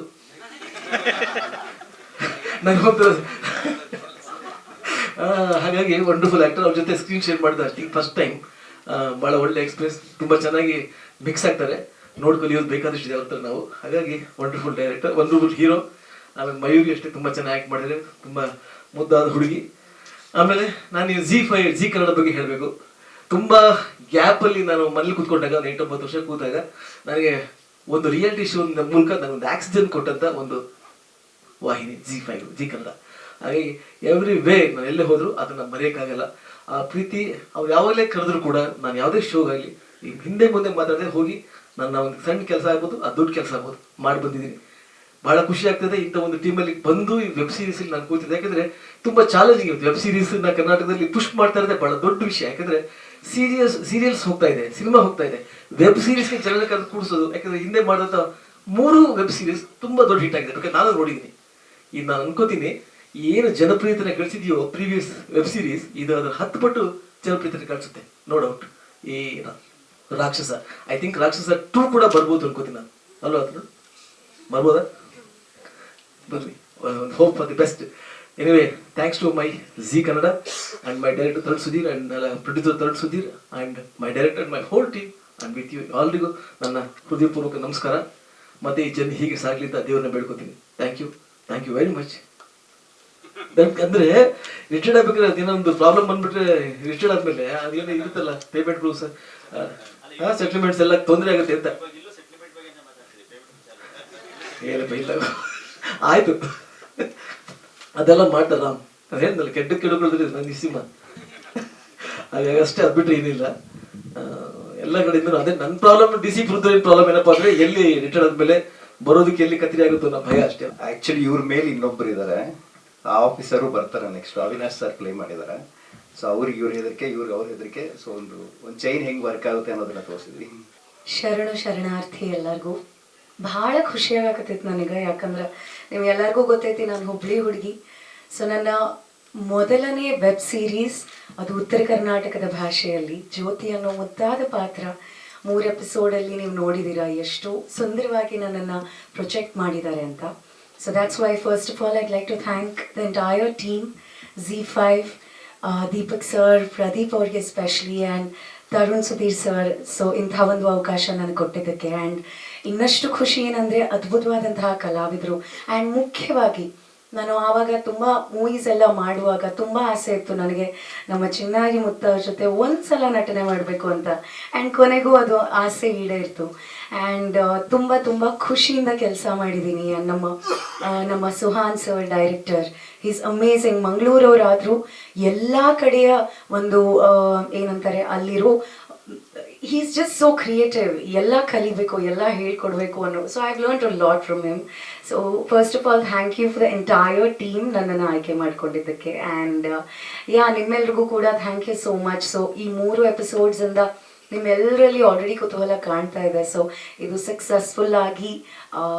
ನನಗೊಂದು ಹಾಗಾಗಿ ವಂಡರ್ಫುಲ್ ಆ್ಯಕ್ಟರ್. ಅವ್ರ ಜೊತೆ ಸ್ಕ್ರೀನ್ ಶೇರ್ ಮಾಡಿದ ಅಷ್ಟಿಗೆ ಫಸ್ಟ್ ಟೈಮ್. ಭಾಳ ಒಳ್ಳೆ ಎಕ್ಸ್ಪೀರಿಯನ್ಸ್, ತುಂಬ ಚೆನ್ನಾಗಿ ಮಿಕ್ಸ್ ಆಗ್ತಾರೆ, ನೋಡ್ಕೊಲಿಯೋದು ಬೇಕಾದಷ್ಟಿದೆ ಅವ್ರ ಹತ್ರ ನಾವು. ಹಾಗಾಗಿ ವಂಡರ್ಫುಲ್ ಡೈರೆಕ್ಟರ್, ವಂಡರ್ಫುಲ್ ಹೀರೋ. ಆಮೇಲೆ ಮಯೂರಿ ಅಷ್ಟೇ ತುಂಬ ಚೆನ್ನಾಗಿ ಆ್ಯಕ್ಟ್ ಮಾಡಿದರೆ, ತುಂಬ ಮುದ್ದಾದ ಹುಡುಗಿ. ಆಮೇಲೆ ನಾನು ಜಿ ಕನ್ನಡ ಬಗ್ಗೆ ಹೇಳಬೇಕು. ತುಂಬ ಗ್ಯಾಪಲ್ಲಿ ನಾನು ಮನೇಲಿ ಕೂತ್ಕೊಂಡಾಗ, 8-9 ವರ್ಷ ಕೂತಾಗ, ನನಗೆ ಒಂದು ರಿಯಾಲಿಟಿ ಶೋ ಮೂಲಕ ನನಗೊಂದು ಆಕ್ಸಿಜನ್ ಕೊಟ್ಟಂತ ಒಂದು ವಾಹಿನಿ ಜಿ ಕನ್ನಡ. ಹಾಗಾಗಿ ಎವ್ರಿ ವೇ ನಾನು ಎಲ್ಲೇ ಹೋದ್ರು ಅದನ್ನ ಮರೆಯೋಕ್ಕಾಗಲ್ಲ. ಆ ಪ್ರೀತಿ ಅವ್ರು ಯಾವಾಗಲೇ ಕರೆದ್ರು ಕೂಡ, ನಾನು ಯಾವುದೇ ಶೋಗಾಗಲಿ ಈಗ ಹಿಂದೆ ಮುಂದೆ ಮಾತಾಡದೆ ಹೋಗಿ ನನ್ನ ಒಂದು ಸಣ್ಣ ಕೆಲಸ ಆಗ್ಬೋದು, ಆ ದೊಡ್ಡ ಕೆಲಸ ಆಗ್ಬೋದು ಮಾಡಿ ಬಂದಿದ್ದೀನಿ. ಬಹಳ ಖುಷಿ ಆಗ್ತದೆ ಇಂಥ ಒಂದು ಟೀಮಲ್ಲಿ ಬಂದು ಈ ವೆಬ್ ಸೀರೀಸ್ ನಾನು ಕೂತಿದ್ದೆ. ಯಾಕಂದ್ರೆ ತುಂಬಾ ಚಾಲೆಂಜಿಂಗ್ ಇರುತ್ತೆ ವೆಬ್ ಸೀರೀಸ್ ನ ಕರ್ನಾಟಕದಲ್ಲಿ ಪುಷ್ ಮಾಡ್ತಾ ಇರೋದೇ ಬಹಳ ದೊಡ್ಡ ವಿಷಯ. ಯಾಕಂದ್ರೆ ಸೀರಿಯಲ್ಸ್ ಹೋಗ್ತಾ ಇದೆ, ಸಿನಿಮಾ ಹೋಗ್ತಾ ಇದೆ, ವೆಬ್ ಸೀರೀಸ್ಗೆ ಜನರಿಗೆ ಅದು ಕೂಡಿಸೋದು. ಯಾಕಂದ್ರೆ ಹಿಂದೆ ಮಾಡಿದಂಥ 3 ವೆಬ್ ಸೀರೀಸ್ ತುಂಬಾ ದೊಡ್ಡ ಹಿಟ್ ಆಗಿದೆ, ಯಾಕಂದ್ರೆ ನಾನು ನೋಡಿದ್ದೀನಿ. ಈಗ ನಾನು ಅನ್ಕೋತೀನಿ, ಏನು ಜನಪ್ರಿಯತೆನ ಗಳಿಸಿದೆಯೋ ಪ್ರೀವಿಯಸ್ ವೆಬ್ ಸೀರೀಸ್, ಇದು ಅದರ 10 ಪಟ್ಟು ಜನಪ್ರಿಯತೆ ಗಳಿಸುತ್ತೆ, ನೋ ಡೌಟ್. ಈ ರಾಕ್ಷಸ, ಐ ಥಿಂಕ್ ರಾಕ್ಷಸ 2 ಕೂಡ ಬರ್ಬೋದು ಅನ್ಕೋತೀನಿ ನಾನು, ಅಲ್ವಾ? ಅದನ್ನು ಬರ್ಬೋದಾ? ಬರ್ಲಿ, hope for the best. Anyway, thanks to my Zee Kannada and my director Tarun Sudheer and producer Tarun Sudheer and my director and my whole team and with you ಆಲ್ರಿಗೂ ನನ್ನ ಹೃದಯಪೂರ್ವಕ ನಮಸ್ಕಾರ. ಮತ್ತೆ ಈ ಜನ ಹೀಗೆ ಸಾಗಲಿ ಅಂತ ದೇವ್ರನ್ನ ಬೇಡ್ಕೋತೀನಿ. Thank you very much. ಅಂದ್ರೆ ರಿಟೈರ್ಡ್ ಆಗ್ಬೇಕಾದ್ರೆ ಅದೇನೋ ಒಂದು ಪ್ರಾಬ್ಲಮ್ ಬಂದ್ಬಿಟ್ರೆ, ರಿಟೈರ್ಡ್ ಆದ್ಮೇಲೆ ಅದೇನೋ ಇರುತ್ತಲ್ಲ ಪೇಮೆಂಟ್ ರೂಲ್ಸ್, ಸೆಟ್ಲ್ಮೆಂಟ್ಸ್ ಎಲ್ಲ ತೊಂದರೆ ಆಗುತ್ತೆ ಅಂತ. ಏನಪ್ಪ ಇಲ್ಲ, ಆಯ್ತು ಅದೆಲ್ಲ ಮಾಡ್ತಾರ. ನಾನು ಹೇಳಿದ್ನಲ್ಲ, ಕೆಡುಕೊಳ್ಳೋದ್ರಿ ನನ್ನ ಸಿನಿಮಾ, ಹಾಗಾಗಿ ಅಷ್ಟೇ. ಅದು ಬಿಟ್ರೆ ಏನಿಲ್ಲ, ಎಲ್ಲ ಕಡೆಯಿಂದ ಅದೇ ನನ್ನ ಪ್ರಾಬ್ಲಮ್. DC ಪುರದವ್ರಿನ ಪ್ರಾಬ್ಲಮ್ ಏನಪ್ಪಾ ಅಂದ್ರೆ, ಎಲ್ಲಿ ರಿಟೈರ್ಡ್ ಆದ್ಮೇಲೆ ಬರೋದಕ್ಕೆ ಎಲ್ಲಿ ಕತ್ತಿರಿ ಆಗುತ್ತೋ ಅನ್ನೋ ಭಯ ಅಷ್ಟೇ. ಆಕ್ಚುಲಿ ಇವ್ರ ಮೇಲೆ ಇನ್ನೊಬ್ರು ಇದ್ದಾರೆ, ಆ ಆಫೀಸರು ಬರ್ತಾರೆ ನೆಕ್ಸ್ಟ್. ಅವಿನಾಶ್ ಸರ್ ಪ್ಲೇ ಮಾಡಿದ್ದಾರೆ. ಸೊ ಅವ್ರಿಗೆ ಇವ್ರ ಹೆದರಿಕೆ, ಇವ್ರಿಗೆ ಅವ್ರ ಹೆದರಿಕೆ. ಸೊ ಒಂದು ಚೈನ್ ಹೆಂಗ್ ವರ್ಕ್ ಆಗುತ್ತೆ ಅನ್ನೋದನ್ನ ತೋರಿಸಿದ್ವಿ. ಶರಣಾರ್ಥಿ ಎಲ್ಲರಿಗೂ. ಭಾಳ ಖುಷಿಯಾಗತ್ತೈತಿ ನನಗೆ, ಯಾಕಂದ್ರೆ ನಿಮ್ಗೆಲ್ಲರಿಗೂ ಗೊತ್ತೈತಿ ನಾನು ಹುಬ್ಳಿ ಹುಡುಗಿ. ಸೊ ನನ್ನ ಮೊದಲನೇ ವೆಬ್ ಸೀರೀಸ್, ಅದು ಉತ್ತರ ಕರ್ನಾಟಕದ ಭಾಷೆಯಲ್ಲಿ ಜ್ಯೋತಿ ಅನ್ನೋ ಮುದ್ದಾದ ಪಾತ್ರ. 3 ಎಪಿಸೋಡಲ್ಲಿ ನೀವು ನೋಡಿದ್ದೀರಾ ಎಷ್ಟು ಸುಂದರವಾಗಿ ನನ್ನನ್ನು ಪ್ರೊಜೆಕ್ಟ್ ಮಾಡಿದ್ದಾರೆ ಅಂತ. So that's why first of all I'd like to thank the entire team, Z5, Deepak sir, Pradeep ಅವ್ರಿಗೆ especially, and Tarun Sudheer sir. So ಇಂಥ ಒಂದು ಅವಕಾಶ ನನಗೆ ಕೊಟ್ಟಿದ್ದಕ್ಕೆ. ಆ್ಯಂಡ್ ಇನ್ನಷ್ಟು ಖುಷಿ ಏನಂದರೆ, ಅದ್ಭುತವಾದಂತಹ ಕಲಾವಿದರು, ಆ್ಯಂಡ್ ಮುಖ್ಯವಾಗಿ ನಾನು ಆವಾಗ ತುಂಬ ಮೂವೀಸ್ ಎಲ್ಲ ಮಾಡುವಾಗ ತುಂಬ ಆಸೆ ಇತ್ತು ನನಗೆ ನಮ್ಮ ಚಿನ್ನಾಗಿ ಮುತ್ತ ಅವ್ರ ಜೊತೆ ಒಂದ್ಸಲ ನಟನೆ ಮಾಡಬೇಕು ಅಂತ. ಆ್ಯಂಡ್ ಕೊನೆಗೂ ಅದು ಆಸೆ ಈಡೇರಿತು. ಆ್ಯಂಡ್ ತುಂಬ ತುಂಬ ಖುಷಿಯಿಂದ ಕೆಲಸ ಮಾಡಿದ್ದೀನಿ. ನಮ್ಮ Suhan sir director, is amazing. ಮಂಗಳೂರವರಾದರೂ ಎಲ್ಲ ಕಡೆಯ ಒಂದು ಏನಂತಾರೆ ಅಲ್ಲಿರೋ ಈಸ್ ಜಸ್ಟ್ ಸೋ ಕ್ರಿಯೇಟಿವ್. ಎಲ್ಲ ಕಲಿಬೇಕು, ಎಲ್ಲ ಹೇಳ್ಕೊಡ್ಬೇಕು ಅನ್ನೋ. So I have learned a lot from him. So first of all thank you for the entire team ನನ್ನನ್ನು ಆಯ್ಕೆ ಮಾಡ್ಕೊಂಡಿದ್ದಕ್ಕೆ. ಆ್ಯಂಡ್ ನಿಮ್ಮೆಲ್ರಿಗೂ ಕೂಡ thank you so much. So ಈ 3 ಎಪಿಸೋಡ್ಸಿಂದ ನಿಮ್ಮೆಲ್ಲರಲ್ಲಿ ಆಲ್ರೆಡಿ ಕುತೂಹಲ ಕಾಣ್ತಾ ಇದೆ. ಸೊ ಇದು ಸಕ್ಸಸ್ಫುಲ್ ಆಗಿ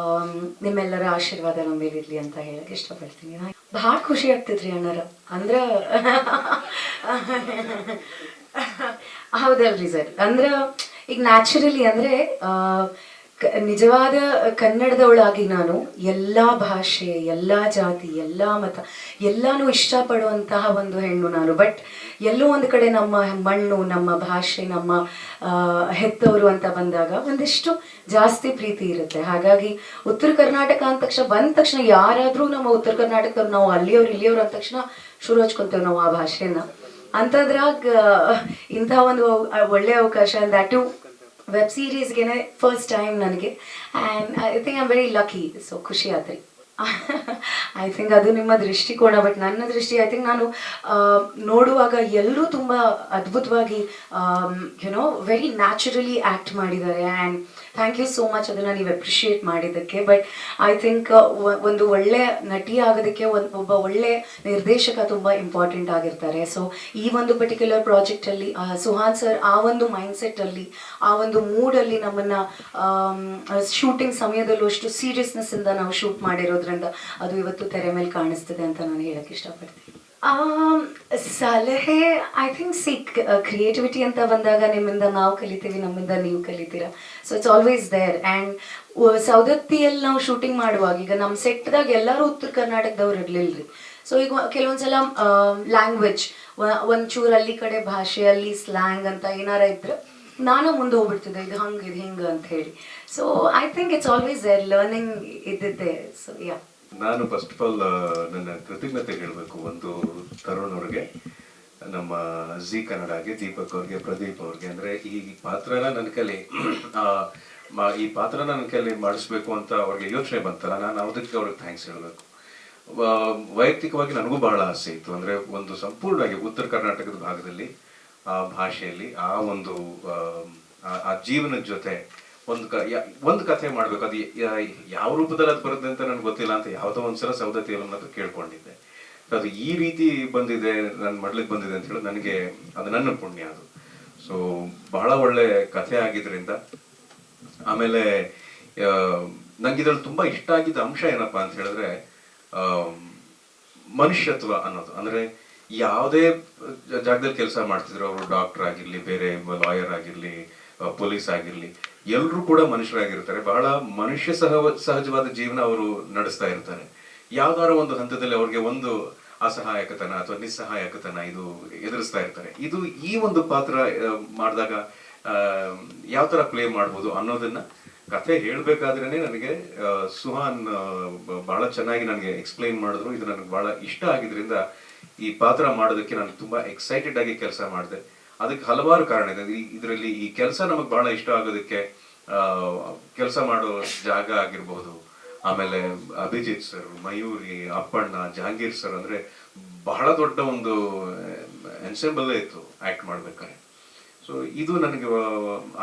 ನಿಮ್ಮೆಲ್ಲರ ಆಶೀರ್ವಾದ ನಮ್ಮ ಮೇಲಿರಲಿ ಅಂತ ಹೇಳಕ್ಕೆ ಇಷ್ಟಪಡ್ತೀನಿ. ಭಾಳ ಖುಷಿ ಆಗ್ತಿದ್ರಿ ಅಣ್ಣರ ಅಂದ್ರೆ ಹೌದಲ್ರಿ ಸರ್. ಅಂದ್ರೆ ಈಗ ನ್ಯಾಚುರಲಿ ಅಂದರೆ ನಿಜವಾದ ಕನ್ನಡದವಳಾಗಿ ನಾನು ಎಲ್ಲ ಭಾಷೆ, ಎಲ್ಲ ಜಾತಿ, ಎಲ್ಲ ಮತ ಎಲ್ಲನೂ ಇಷ್ಟಪಡುವಂತಹ ಒಂದು ಹೆಣ್ಣು ನಾನು. ಬಟ್ ಎಲ್ಲೋ ಒಂದು ಕಡೆ ನಮ್ಮ ಮಣ್ಣು, ನಮ್ಮ ಭಾಷೆ, ನಮ್ಮ ಹೆತ್ತವರು ಅಂತ ಬಂದಾಗ ಒಂದಿಷ್ಟು ಜಾಸ್ತಿ ಪ್ರೀತಿ ಇರುತ್ತೆ. ಹಾಗಾಗಿ ಉತ್ತರ ಕರ್ನಾಟಕ ಅಂದ ತಕ್ಷಣ ಬಂದ ತಕ್ಷಣ ಯಾರಾದರೂ ನಮ್ಮ ಉತ್ತರ ಕರ್ನಾಟಕದವ್ರು ನಾವು ಅಲ್ಲಿಯವ್ರು ಇಲ್ಲಿಯವ್ರು ಅಂದ ತಕ್ಷಣ ಶುರು ಹಚ್ಕೊತೇವೆ ನಾವು ಆ ಭಾಷೆನ. ಅಂಥದ್ರಾಗ ಇಂಥ ಒಂದು ಒಳ್ಳೆಯ ಅವಕಾಶ ದ್ಯಾಟು ವೆಬ್ ಸೀರೀಸ್ಗೆ ಫಸ್ಟ್ ಟೈಮ್ ನನಗೆ. And I think I am very lucky. So ಖುಷಿ ಆತ್ರಿ. ಐ ಥಿಂಕ್ ಅದು ನಿಮ್ಮ ದೃಷ್ಟಿಕೋನ. ಬಟ್ ನನ್ನ ದೃಷ್ಟಿ ಐ ಥಿಂಕ್ ನಾನು ನೋಡುವಾಗ ಎಲ್ಲರೂ ತುಂಬ ಅದ್ಭುತವಾಗಿ ಯುನೋ ವೆರಿ ನ್ಯಾಚುರಲಿ ಆ್ಯಕ್ಟ್ ಮಾಡಿದ್ದಾರೆ. And thank you so much ಅದನ್ನು ನೀವು ಅಪ್ರಿಷಿಯೇಟ್ ಮಾಡಿದ್ದಕ್ಕೆ. ಬಟ್ ಐ ಥಿಂಕ್ ಒಂದು ಒಳ್ಳೆ ನಟಿ ಆಗೋದಕ್ಕೆ ಒಬ್ಬ ಒಳ್ಳೆ ನಿರ್ದೇಶಕ ತುಂಬ ಇಂಪಾರ್ಟೆಂಟ್ ಆಗಿರ್ತಾರೆ. ಸೊ ಈ ಒಂದು ಪರ್ಟಿಕ್ಯುಲರ್ ಪ್ರಾಜೆಕ್ಟಲ್ಲಿ ಸುಹಾನ್ ಸರ್ ಆ ಒಂದು ಮೈಂಡ್ಸೆಟ್ಟಲ್ಲಿ, ಆ ಒಂದು ಮೂಡಲ್ಲಿ ನಮ್ಮನ್ನು ಶೂಟಿಂಗ್ ಸಮಯದಲ್ಲೂ ಅಷ್ಟು ಸೀರಿಯಸ್ನೆಸ್ಸಿಂದ ನಾವು ಶೂಟ್ ಮಾಡಿರೋದ್ರಿಂದ ಅದು ಇವತ್ತು ತೆರೆ ಮೇಲೆ ಕಾಣಿಸ್ತಿದೆ ಅಂತ ನಾನು ಹೇಳಕ್ಕೆ ಇಷ್ಟಪಡ್ತೀನಿ. ಸಲಹೆ ಐ ಥಿಂಕ್ ಕ್ರಿಯೇಟಿವಿಟಿ ಅಂತ ಬಂದಾಗ ನಿಮ್ಮಿಂದ ನಾವು ಕಲಿತೀವಿ, ನಮ್ಮಿಂದ ನೀವು ಕಲಿತೀರಾ. So it's always there. And ಸೌದತ್ತಿಯಲ್ಲಿ ನಾವು ಶೂಟಿಂಗ್ ಮಾಡುವಾಗ ಈಗ ನಮ್ಮ ಸೆಟ್ದಾಗ ಎಲ್ಲರೂ ಉತ್ತರ ಕರ್ನಾಟಕದವ್ರು ಇರಲಿಲ್ಲ ರೀ. ಸೊ ಈಗ ಕೆಲವೊಂದ್ಸಲ ಲ್ಯಾಂಗ್ವೇಜ್ ಒಂಚೂರು ಅಲ್ಲಿ ಕಡೆ ಭಾಷೆಯಲ್ಲಿ ಸ್ಲ್ಯಾಂಗ್ ಅಂತ ಏನಾರ ಇದ್ರೆ ನಾನು ಮುಂದೆ ಹೋಗ್ಬಿಡ್ತಿದ್ದೆ, ಇದು ಹಂಗೆ ಇದು ಹಿಂಗೆ ಅಂತ ಹೇಳಿ. So I think it's always there, learning ಇದ್ದಿದ್ದೆ. ಸೊ ಯಾ, ನಾನು ಫಸ್ಟ್ ಆಫ್ ಆಲ್ ನನ್ನ ಕೃತಜ್ಞತೆ ಹೇಳಬೇಕು ಒಂದು ತರುಣ್ ಅವ್ರಿಗೆ, ನಮ್ಮ ಜಿ ಕನ್ನಡಗೆ, ದೀಪಕ್ ಅವ್ರಿಗೆ, ಪ್ರದೀಪ್ ಅವ್ರಿಗೆ. ಅಂದರೆ ಈ ಪಾತ್ರನ ನನ್ನ ಕೈಲಿ ಈ ಪಾತ್ರನ ನನ್ನ ಕೈಲಿ ಮಾಡಿಸ್ಬೇಕು ಅಂತ ಅವ್ರಿಗೆ ಯೋಚನೆ ಬಂತಲ್ಲ, ನಾನು ಅದಕ್ಕೆ ಅವ್ರಿಗೆ ಥ್ಯಾಂಕ್ಸ್ ಹೇಳಬೇಕು. ವೈಯಕ್ತಿಕವಾಗಿ ನನಗೂ ಬಹಳ ಆಸೆ ಇತ್ತು. ಅಂದರೆ ಒಂದು ಸಂಪೂರ್ಣವಾಗಿ ಉತ್ತರ ಕರ್ನಾಟಕದ ಭಾಗದಲ್ಲಿ ಆ ಭಾಷೆಯಲ್ಲಿ ಆ ಒಂದು ಆ ಜೀವನದ ಜೊತೆ ಒಂದು ಕಥೆ ಮಾಡ್ಬೇಕು. ಅದು ಯಾವ ರೂಪದಲ್ಲಿ ಅದು ಬರುತ್ತೆ ಅಂತ ನನಗೆ ಗೊತ್ತಿಲ್ಲ ಅಂತ ಯಾವುದೋ ಒಂದ್ಸಲ ಸೌದತ್ತಿಯಲ್ಲಿ ಅನ್ನೋದು ಕೇಳ್ಕೊಂಡಿದ್ದೆ. ಅದು ಈ ರೀತಿ ಬಂದಿದೆ, ನನ್ನ ಮಡ್ಲಿಗೆ ಬಂದಿದೆ ಅಂತ ಹೇಳಿ ನನಗೆ ಅದು ನನ್ನ ಪುಣ್ಯ ಅದು. ಸೊ ಬಹಳ ಒಳ್ಳೆ ಕಥೆ ಆಗಿದ್ರಿಂದ. ಆಮೇಲೆ ನಂಗೆ ಇದ್ರಲ್ಲಿ ತುಂಬಾ ಇಷ್ಟ ಆಗಿದ್ದ ಅಂಶ ಏನಪ್ಪಾ ಅಂತ ಹೇಳಿದ್ರೆ ಮನುಷ್ಯತ್ವ ಅನ್ನೋದು. ಅಂದ್ರೆ ಯಾವುದೇ ಜಾಗದಲ್ಲಿ ಕೆಲಸ ಮಾಡ್ತಿದ್ರು, ಅವರು ಡಾಕ್ಟರ್ ಆಗಿರ್ಲಿ, ಬೇರೆ ಲಾಯರ್ ಆಗಿರ್ಲಿ, ಪೊಲೀಸ್ ಆಗಿರ್ಲಿ, ಎಲ್ಲರೂ ಕೂಡ ಮನುಷ್ಯರಾಗಿರ್ತಾರೆ. ಬಹಳ ಮನುಷ್ಯ ಸಹಜವಾದ ಜೀವನ ಅವರು ನಡೆಸ್ತಾ ಇರ್ತಾರೆ. ಯಾವ್ದಾರ ಒಂದು ಹಂತದಲ್ಲಿ ಅವ್ರಿಗೆ ಒಂದು ಅಸಹಾಯಕತನ ಅಥವಾ ನಿಸ್ಸಹಾಯಕತನ ಇದು ಎದುರಿಸ್ತಾ ಇರ್ತಾರೆ. ಇದು ಈ ಒಂದು ಪಾತ್ರ ಮಾಡಿದಾಗ ಯಾವ ತರ ಪ್ಲೇ ಮಾಡ್ಬೋದು ಅನ್ನೋದನ್ನ ಕಥೆ ಹೇಳ್ಬೇಕಾದ್ರೇನೆ ನನಗೆ ಸುಹಾನ್ ಬಹಳ ಚೆನ್ನಾಗಿ ನನಗೆ ಎಕ್ಸ್ಪ್ಲೈನ್ ಮಾಡಿದ್ರು. ಇದು ನನಗೆ ಬಹಳ ಇಷ್ಟ ಆಗಿದ್ರಿಂದ ಈ ಪಾತ್ರ ಮಾಡೋದಕ್ಕೆ ನಾನು ತುಂಬಾ ಎಕ್ಸೈಟೆಡ್ ಆಗಿ ಕೆಲಸ ಮಾಡಿದೆ. ಅದಕ್ಕೆ ಹಲವಾರು ಕಾರಣ ಇದೆ. ಇದರಲ್ಲಿ ಈ ಕೆಲಸ ನಮಗೆ ಬಹಳ ಇಷ್ಟ ಆಗೋದಕ್ಕೆ ಕೆಲಸ ಮಾಡೋ ಜಾಗ ಆಗಿರ್ಬೋದು, ಆಮೇಲೆ ಅಭಿಜಿತ್ ಸರ್, ಮಯೂರಿ, ಅಪ್ಪಣ್ಣ, ಜಹಾಂಗೀರ್ ಸರ್, ಅಂದ್ರೆ ಬಹಳ ದೊಡ್ಡ ಒಂದು ಎನ್ಸೆಂಬಲ್ ಇತ್ತು ಆಕ್ಟ್ ಮಾಡ್ಬೇಕಾದ್ರೆ. ಸೊ ಇದು ನನಗೆ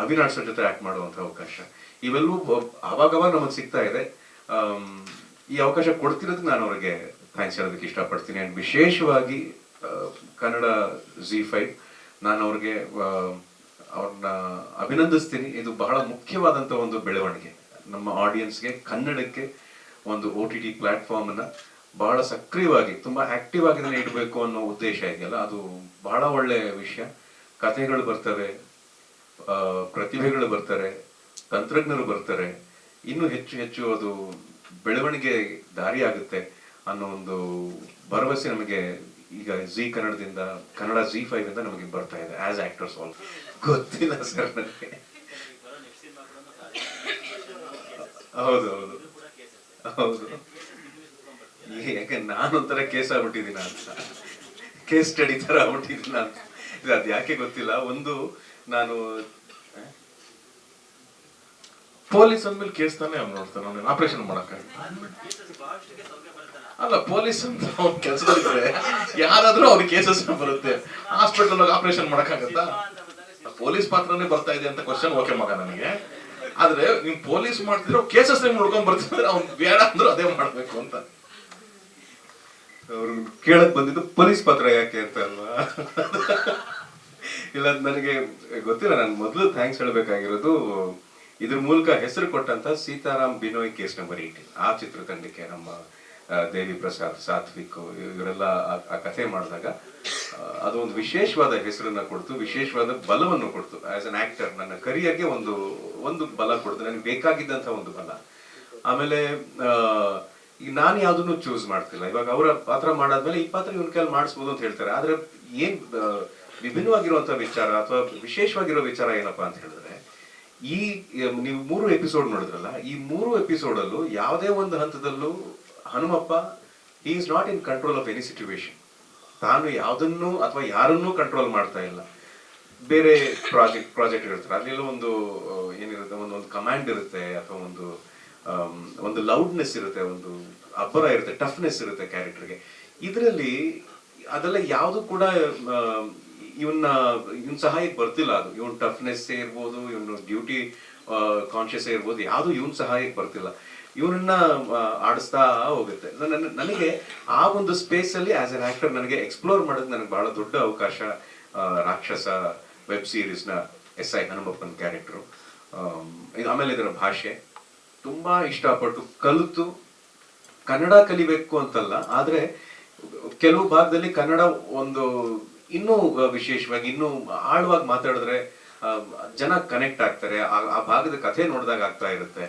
ಅವಿನಾಶ್ ಸರ್ ಜೊತೆ ಆಕ್ಟ್ ಮಾಡುವಂತ ಅವಕಾಶ. ಇವೆಲ್ಲವೂ ಅವಾಗವಾಗ ನಮಗೆ ಸಿಗ್ತಾ ಇದೆ. ಈ ಅವಕಾಶ ಕೊಡ್ತಿರೋದಕ್ಕೆ ನಾನು ಅವ್ರಿಗೆ ಥ್ಯಾಂಕ್ಸ್ ಹೇಳೋದಕ್ಕೆ ಇಷ್ಟಪಡ್ತೀನಿ. ಅಂಡ್ ವಿಶೇಷವಾಗಿ ಕನ್ನಡ Z5 ನಾನು ಅವ್ರಿಗೆ ಅವ್ರನ್ನ ಅಭಿನಂದಿಸ್ತೀನಿ. ಇದು ಬಹಳ ಮುಖ್ಯವಾದಂತ ಒಂದು ಬೆಳವಣಿಗೆ ನಮ್ಮ ಆಡಿಯನ್ಸ್ಗೆ, ಕನ್ನಡಕ್ಕೆ ಒಂದು OTT ಪ್ಲಾಟ್ಫಾರ್ಮ್ ಅನ್ನ ಬಹಳ ಸಕ್ರಿಯವಾಗಿ, ತುಂಬಾ ಆಕ್ಟಿವ್ ಆಗಿ ಇಡಬೇಕು ಅನ್ನೋ ಉದ್ದೇಶ ಇದೆಯಲ್ಲ, ಅದು ಬಹಳ ಒಳ್ಳೆಯ ವಿಷಯ. ಕಥೆಗಳು ಬರ್ತವೆ, ಪ್ರತಿಭೆಗಳು ಬರ್ತಾರೆ, ತಂತ್ರಜ್ಞರು ಬರ್ತಾರೆ, ಇನ್ನೂ ಹೆಚ್ಚು ಹೆಚ್ಚು ಅದು ಬೆಳವಣಿಗೆ ದಾರಿ ಆಗುತ್ತೆ ಅನ್ನೋ ಒಂದು ಭರವಸೆ ನಮಗೆ ಈಗ Z ಕನ್ನಡದಿಂದ, ಕನ್ನಡ Z5 ಇಂದ ನಮಗೆ ಬರ್ತಾ ಇದೆ ಆಸ್ ಆಕ್ಟರ್ಸ್. ಆಲ್ ಗೊತ್ತಿಲ್ಲ ಸರ್ ನನಗೆ. ಹೌದು ಹೌದು ಹೌದು ಯಾಕೆ ನಾನೊಂಥರ ಕೇಸ್ ಆಗ್ಬಿಟ್ಟಿದ್ದೀನ ಅಂತ, ಕೇಸ್ ಸ್ಟಡಿ ಥರ ಆಗ್ಬಿಟ್ಟಿದ್ದೀನ ಅಂತ. ಅದು ಯಾಕೆ ಗೊತ್ತಿಲ್ಲ. ಒಂದು ನಾನು ಪೊಲೀಸ್ ಅಂದ್ಮೇಲೆ ಕೇಸ್ ತಾನೇ ಅವ್ನು ನೋಡ್ತಾನೆ, ಅವ್ನು ಆಪರೇಷನ್ ಮಾಡಕ್ಕ ಅಲ್ಲ. ಪೊಲೀಸ್ ಅಂತ ಅವ್ನ ಕೆಲಸದಲ್ಲಿದ್ರೆ ಯಾರಾದ್ರೂ ಅವ್ರಿಗೆ ಕೇಸಸ್ ಬರುತ್ತೆ. ಹಾಸ್ಪಿಟಲ್ ಆಪರೇಷನ್ ಮಾಡಕ್ಕಾಗತ್ತಾ? ಪೊಲೀಸ್ ಪಾತ್ರನೇ ಬರ್ತಾ ಇದೆ ಅಂತ ಕ್ವಶನ್ ಓಕೆ ಮಗ ನನಗೆ. ಆದ್ರೆ ನೀವು ಪೊಲೀಸ್ ಮಾಡ್ತಿದ್ರೆ ಕೇಸಸ್ ನೋಡ್ಕೊಂಡ್ ಬರ್ತಿದ್ರೆ ಅವ್ನು ಬೇಡ ಅಂದ್ರೂ ಅದೇ ಮಾಡ್ಬೇಕು ಅಂತ. ಅವ್ರು ಕೇಳಕ್ ಬಂದಿದ್ದು ಪೊಲೀಸ್ ಪಾತ್ರ ಯಾಕೆ ಅಂತ ಅಲ್ವಾ? ಇಲ್ಲ, ನನಗೆ ಗೊತ್ತಿಲ್ಲ. ನಾನು ಮೊದಲು ಥ್ಯಾಂಕ್ಸ್ ಹೇಳ್ಬೇಕಾಗಿರೋದು ಇದ್ರ ಮೂಲಕ ಹೆಸರು ಕೊಟ್ಟಂತ ಸೀತಾರಾಮ್ ಬಿನೋಯ್ ಕೇಸ್ ನಂಬರ್ 18 ಆ ಚಿತ್ರತಂಡಕ್ಕೆ, ನಮ್ಮ ದೇವಿ ಪ್ರಸಾದ್, ಸಾತ್ವಿಕ್ ಇವರೆಲ್ಲ ಆ ಕಥೆ ಮಾಡಿದಾಗ ಅದು ಒಂದು ವಿಶೇಷವಾದ ಹೆಸರನ್ನ ಕೊಡ್ತು, ವಿಶೇಷವಾದ ಬಲವನ್ನು ಕೊಡ್ತು. ಆಸ್ ಅನ್ ಆಕ್ಟರ್ ನನ್ನ ಕರಿಯರ್ಗೆ ಒಂದು ಬಲ ಕೊಡ್ತು, ನನಗೆ ಬೇಕಾಗಿದ್ದಂತ ಒಂದು ಬಲ. ಆಮೇಲೆ ಈಗ ನಾನು ಯಾವ್ದನ್ನು ಚೂಸ್ ಮಾಡ್ತಿಲ್ಲ. ಇವಾಗ ಅವರ ಪಾತ್ರ ಮಾಡಾದ್ಮೇಲೆ ಈ ಪಾತ್ರ ಇವನ್ ಕೈಲಿ ಮಾಡಿಸ್ಬೋದು ಅಂತ ಹೇಳ್ತಾರೆ. ಆದ್ರೆ ಏನ್ ವಿಭಿನ್ನವಾಗಿರುವಂತ ವಿಚಾರ ಅಥವಾ ವಿಶೇಷವಾಗಿರೋ ವಿಚಾರ ಏನಪ್ಪಾ ಅಂತ ಹೇಳಿದ್ರೆ, ಈ ನೀವು 3 ಎಪಿಸೋಡ್ ನೋಡಿದ್ರಲ್ಲ, ಈ 3 ಎಪಿಸೋಡ್ ಅಲ್ಲೂ ಯಾವುದೇ ಒಂದು ಹಂತದಲ್ಲೂ Hanumappa he is not in control of any situation. ತಾನು ಯಾವುದನ್ನು ಅಥವಾ ಯಾರನ್ನೂ ಕಂಟ್ರೋಲ್ ಮಾಡ್ತಾ ಇಲ್ಲ. ಬೇರೆ ಪ್ರಾಜೆಕ್ಟ್ ಇರ್ತಾರೆ, ಅಲ್ಲೆಲ್ಲ ಒಂದು ಏನಿರುತ್ತೆ, ಒಂದು ಕಮಾಂಡ್ ಇರುತ್ತೆ ಅಥವಾ ಒಂದು ಲೌಡ್ನೆಸ್ ಇರುತ್ತೆ, ಒಂದು ಅಬ್ಬರ ಇರುತ್ತೆ, ಟಫ್ನೆಸ್ ಇರುತ್ತೆ ಕ್ಯಾರೆಕ್ಟರ್ಗೆ. ಇದರಲ್ಲಿ ಅದೆಲ್ಲ ಯಾವುದು ಕೂಡ ಇವನ್ ಸಹಾಯಕ್ಕೆ ಬರ್ತಿಲ್ಲ. ಅದು ಇವನ್ ಟಫ್ನೆಸ್ ಇರ್ಬೋದು, ಇವನು ಡ್ಯೂಟಿ ಕಾನ್ಶಿಯಸ್ ಇರ್ಬೋದು, ಯಾವುದು ಇವನ್ ಸಹಾಯಕ್ಕೆ ಬರ್ತಿಲ್ಲ. ಇವನನ್ನ ಆಡಿಸ್ತಾ ಹೋಗುತ್ತೆ. ನನಗೆ ಆ ಒಂದು ಸ್ಪೇಸ್ ಅಲ್ಲಿ ಆಸ್ ಎನ್ ಆಕ್ಟರ್ ನನಗೆ ಎಕ್ಸ್ಪ್ಲೋರ್ ಮಾಡೋದು ನನಗೆ ಬಹಳ ದೊಡ್ಡ ಅವಕಾಶ. ರಾಕ್ಷಸ ವೆಬ್ ಸೀರೀಸ್ ನ SI ಹನುಮಪ್ಪನ ಕ್ಯಾರೆಕ್ಟರ್, ಆಮೇಲೆ ಇದರ ಭಾಷೆ ತುಂಬಾ ಇಷ್ಟಪಟ್ಟು ಕಲಿತು ಕನ್ನಡ ಕಲಿಬೇಕು ಅಂತಲ್ಲ, ಆದ್ರೆ ಕೆಲವು ಭಾಗದಲ್ಲಿ ಕನ್ನಡ ಒಂದು ಇನ್ನೂ ವಿಶೇಷವಾಗಿ ಇನ್ನೂ ಆಳವಾಗಿ ಮಾತಾಡಿದ್ರೆ ಜನ ಕನೆಕ್ಟ್ ಆಗ್ತಾರೆ. ಆ ಭಾಗದ ಕಥೆ ನೋಡಿದಾಗ ಆಗ್ತಾ ಇರುತ್ತೆ.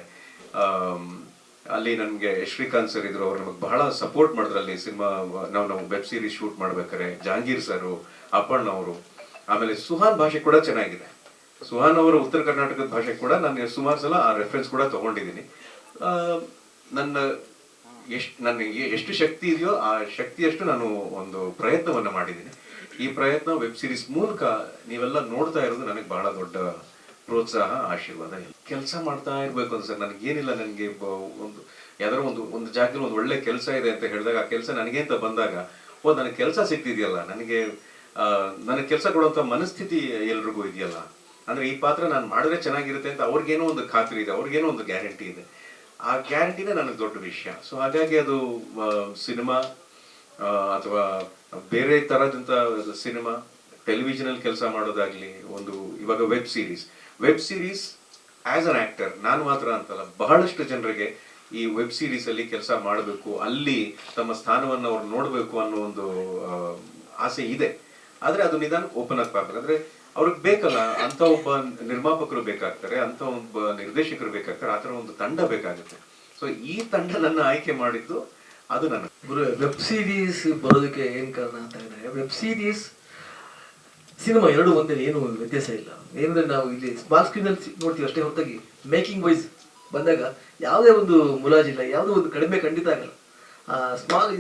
ಅಲ್ಲಿ ನಮ್ಗೆ ಶ್ರೀಕಾಂತ್ ಸರ್ ಇದ್ರು, ಅವ್ರು ನಮಗೆ ಬಹಳ ಸಪೋರ್ಟ್ ಮಾಡಿದ್ರು. ಅಲ್ಲಿ ಸಿನಿಮಾ ನಾವು ವೆಬ್ ಸೀರೀಸ್ ಶೂಟ್ ಮಾಡ್ಬೇಕಾರೆ ಜಹಾಂಗೀರ್ ಸರ್, ಅಪ್ಪಣ್ಣ ಅವರು, ಆಮೇಲೆ ಸುಹಾನ್ ಭಾಷೆ ಕೂಡ ಚೆನ್ನಾಗಿದೆ. ಸುಹಾನ್ ಅವರ ಉತ್ತರ ಕರ್ನಾಟಕದ ಭಾಷೆ ಕೂಡ ನಾನು ಸುಮಾರು ಸಲ ಆ ರೆಫರೆನ್ಸ್ ಕೂಡ ತಗೊಂಡಿದ್ದೀನಿ. ನನಗೆ ಎಷ್ಟು ಶಕ್ತಿ ಇದೆಯೋ ಆ ಶಕ್ತಿಯಷ್ಟು ನಾನು ಒಂದು ಪ್ರಯತ್ನವನ್ನ ಮಾಡಿದ್ದೀನಿ. ಈ ಪ್ರಯತ್ನ ವೆಬ್ ಸೀರೀಸ್ ಮೂಲಕ ನೀವೆಲ್ಲ ನೋಡ್ತಾ ಇರೋದು ನನಗೆ ಬಹಳ ದೊಡ್ಡ ಪ್ರೋತ್ಸಾಹ, ಆಶೀರ್ವಾದ. ಕೆಲಸ ಮಾಡ್ತಾ ಇರ್ಬೇಕು ಅನ್ಸರ್. ನನಗೇನಿಲ್ಲ, ನನಗೆ ಒಂದು ಯಾವ್ದಾದ್ರು ಒಂದು ಜಾಗದಲ್ಲಿ ಒಂದು ಒಳ್ಳೆ ಕೆಲಸ ಇದೆ ಅಂತ ಹೇಳಿದಾಗ, ಆ ಕೆಲಸ ನನಗೆ ಅಂತ ಬಂದಾಗ, ನನಗೆ ಕೆಲಸ ಸಿಗ್ತಿದೆಯಲ್ಲ, ನನಗೆ ಕೆಲಸ ಕೊಡುವಂತ ಮನಸ್ಥಿತಿ ಎಲ್ರಿಗೂ ಇದೆಯಲ್ಲ. ಅಂದ್ರೆ ಈ ಪಾತ್ರ ನಾನು ಮಾಡಿದ್ರೆ ಚೆನ್ನಾಗಿರುತ್ತೆ ಅಂತ ಅವ್ರಿಗೇನೋ ಒಂದು ಖಾತ್ರಿ ಇದೆ, ಅವ್ರಿಗೇನೋ ಒಂದು ಗ್ಯಾರಂಟಿ ಇದೆ. ಆ ಗ್ಯಾರಂಟಿನೇ ನನಗೆ ದೊಡ್ಡ ವಿಷಯ. ಸೊ ಹಾಗಾಗಿ ಅದು ಸಿನಿಮಾ ಅಥವಾ ಬೇರೆ ತರದಂತ ಸಿನಿಮಾ, ಟೆಲಿವಿಷನ್ ಅಲ್ಲಿ ಕೆಲಸ ಮಾಡೋದಾಗ್ಲಿ, ಇವಾಗ web series as an actor ನಾನು ಮಾತ್ರ ಅಂತಲ್ಲ, ಬಹಳಷ್ಟು ಜನರಿಗೆ ಈ ವೆಬ್ ಸೀರೀಸ್ ಅಲ್ಲಿ ಕೆಲಸ ಮಾಡಬೇಕು, ಅಲ್ಲಿ ತಮ್ಮ ಸ್ಥಾನವನ್ನು ಅವ್ರು ನೋಡ್ಬೇಕು ಅನ್ನೋ ಒಂದು ಆಸೆ ಇದೆ. ಆದ್ರೆ ಅದು ನಿಧಾನ ಓಪನ್ ಆಗ್ಬಾರ್ದು. ಅಂದ್ರೆ ಅವ್ರಿಗೆ ಬೇಕಲ್ಲ, ಅಂತ ಒಬ್ಬ ನಿರ್ಮಾಪಕರು ಬೇಕಾಗ್ತಾರೆ, ಅಂತ ಒಬ್ಬ ನಿರ್ದೇಶಕರು ಬೇಕಾಗ್ತಾರೆ, ಆತರ ಒಂದು ತಂಡ ಬೇಕಾಗುತ್ತೆ. ಸೊ ಈ ತಂಡ ನನ್ನ ಆಯ್ಕೆ ಮಾಡಿದ್ದು ಅದು ನನ್ನ ಗುರು. ವೆಬ್ ಸೀರೀಸ್ ಬರೋದಕ್ಕೆ ಏನ್ ಕಾರಣ ಅಂತ ಹೇಳಿದ್ರೆ, ವೆಬ್ ಸೀರೀಸ್ ಸಿನಿಮಾ ಎರಡು ಒಂದೇ, ಏನು ವ್ಯತ್ಯಾಸ ಇಲ್ಲ. ಏನಂದ್ರೆ ನಾವು ಇಲ್ಲಿ ಸ್ಮಾಲ್ ಸ್ಕ್ರೀನ್ ಅಲ್ಲಿ ನೋಡ್ತೀವಿ ಅಷ್ಟೇ ಹೊರತಾಗಿ ಮೇಕಿಂಗ್ ವೈಸ್ ಬಂದಾಗ ಯಾವುದೇ ಒಂದು ಮುಲಾಜಿಲ್ಲ, ಯಾವುದೋ ಒಂದು ಕಡಿಮೆ ಖಂಡಿತ ಆಗಲ್ಲ. ಸ್ಮಾಲ್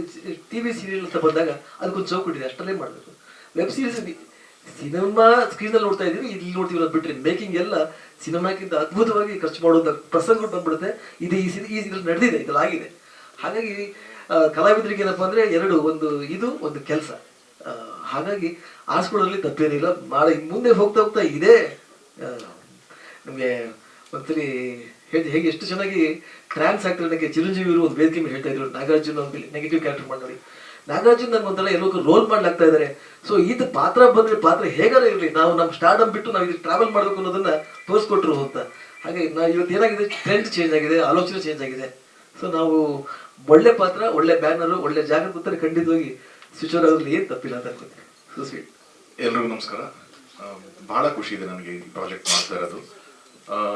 TV ಸೀರಿಯಲ್ ಅಂತ ಬಂದಾಗ ಅದಕ್ಕೊಂದು ಚೌಕಟ್ಟಿದೆ, ಅಷ್ಟಲ್ಲೇ ಮಾಡಬೇಕು. ವೆಬ್ ಸೀರೀಸ್ ಸಿನಿಮಾ ಸ್ಕ್ರೀನಲ್ಲಿ ನೋಡ್ತಾ ಇದೀವಿ, ಇಲ್ಲಿ ನೋಡ್ತೀವಿ ಅನ್ನೋದು ಬಿಟ್ಟರೆ ಮೇಕಿಂಗ್ ಎಲ್ಲ ಸಿನಿಮಾಕ್ಕಿಂತ ಅದ್ಭುತವಾಗಿ ಖರ್ಚು ಮಾಡುವಂಥ ಪ್ರಸಂಗ ಬಂದ್ಬಿಡುತ್ತೆ. ಇದು ಈ ಇದ್ರಲ್ಲಿ ನಡೆದಿದೆ, ಇದ್ರಲ್ಲಿ ಆಗಿದೆ. ಹಾಗಾಗಿ ಕಲಾವಿದರಿಗೆ ಏನಪ್ಪಾ ಅಂದ್ರೆ ಒಂದು ಕೆಲಸ. ಹಾಗಾಗಿ ಆರಿಸ್ಕೊಳ್ಳೋದ್ರಲ್ಲಿ ತಪ್ಪೇನಿಲ್ಲ. ಮುಂದೆ ಹೋಗ್ತಾ ಇದೇ ನಮಗೆ ಒಂದ್ಸಲಿ ಹೇಗೆ ಎಷ್ಟು ಚೆನ್ನಾಗಿ ಟ್ರಾನ್ಸ್ ಆಗ್ತಾರೆ. ನನಗೆ ಚಿರಂಜೀವಿ ಒಂದು ವೇದಿಕೆ ಮೇಲೆ ಹೇಳ್ತಾ ಇದ್ರು, ನಾಗಾರ್ಜುನ್ ಒಂದು ನೆಗೆಟಿವ್ ಕ್ಯಾರೆಕ್ಟರ್ ಮಾಡಿ ನೋಡಿ, ನಾಗಾರ್ಜುನ್ ನನ್ಗೆ ಒಂಥರ ಎಲ್ಲೋ ರೋಲ್ ಮಾಡ್ಲಾಗ್ತಾ ಇದ್ದಾರೆ. ಸೊ ಇದು ಪಾತ್ರ ಬಂದ್ರೆ ಪಾತ್ರ ಹೇಗಾರ ಇರಲಿ, ನಾವು ನಮ್ಮ ಸ್ಟಾರ್ಡಮ್ ಬಿಟ್ಟು ನಾವು ಇದು ಟ್ರಾವೆಲ್ ಮಾಡಬೇಕು ಅನ್ನೋದನ್ನ ತೋರಿಸ್ಕೊಟ್ರು ಅಂತ. ಹಾಗೆ ನಾವು ಇವತ್ತು ಏನಾಗಿದೆ, ಟ್ರೆಂಡ್ ಚೇಂಜ್ ಆಗಿದೆ, ಆಲೋಚನೆ ಚೇಂಜ್ ಆಗಿದೆ. ಸೊ ನಾವು ಒಳ್ಳೆ ಪಾತ್ರ, ಒಳ್ಳೆ ಬ್ಯಾನರ್, ಒಳ್ಳೆ ಜಾಗ ಕೂತಾರೆ ಖಂಡಿತವಾಗಿ ಸ್ವಿಚ್ ಆಗೋದ್ರಲ್ಲಿ ಏನು ತಪ್ಪಿಲ್ಲ ಅಂತ ಅನ್ಕೋತೀನಿ. So sweet. ಎಲ್ರಿಗೂ ನಮಸ್ಕಾರ. ಬಹಳ ಖುಷಿ ಇದೆ ನನಗೆ ಈ ಪ್ರಾಜೆಕ್ಟ್ ಮಾಡ್ತಾ ಇರೋದು.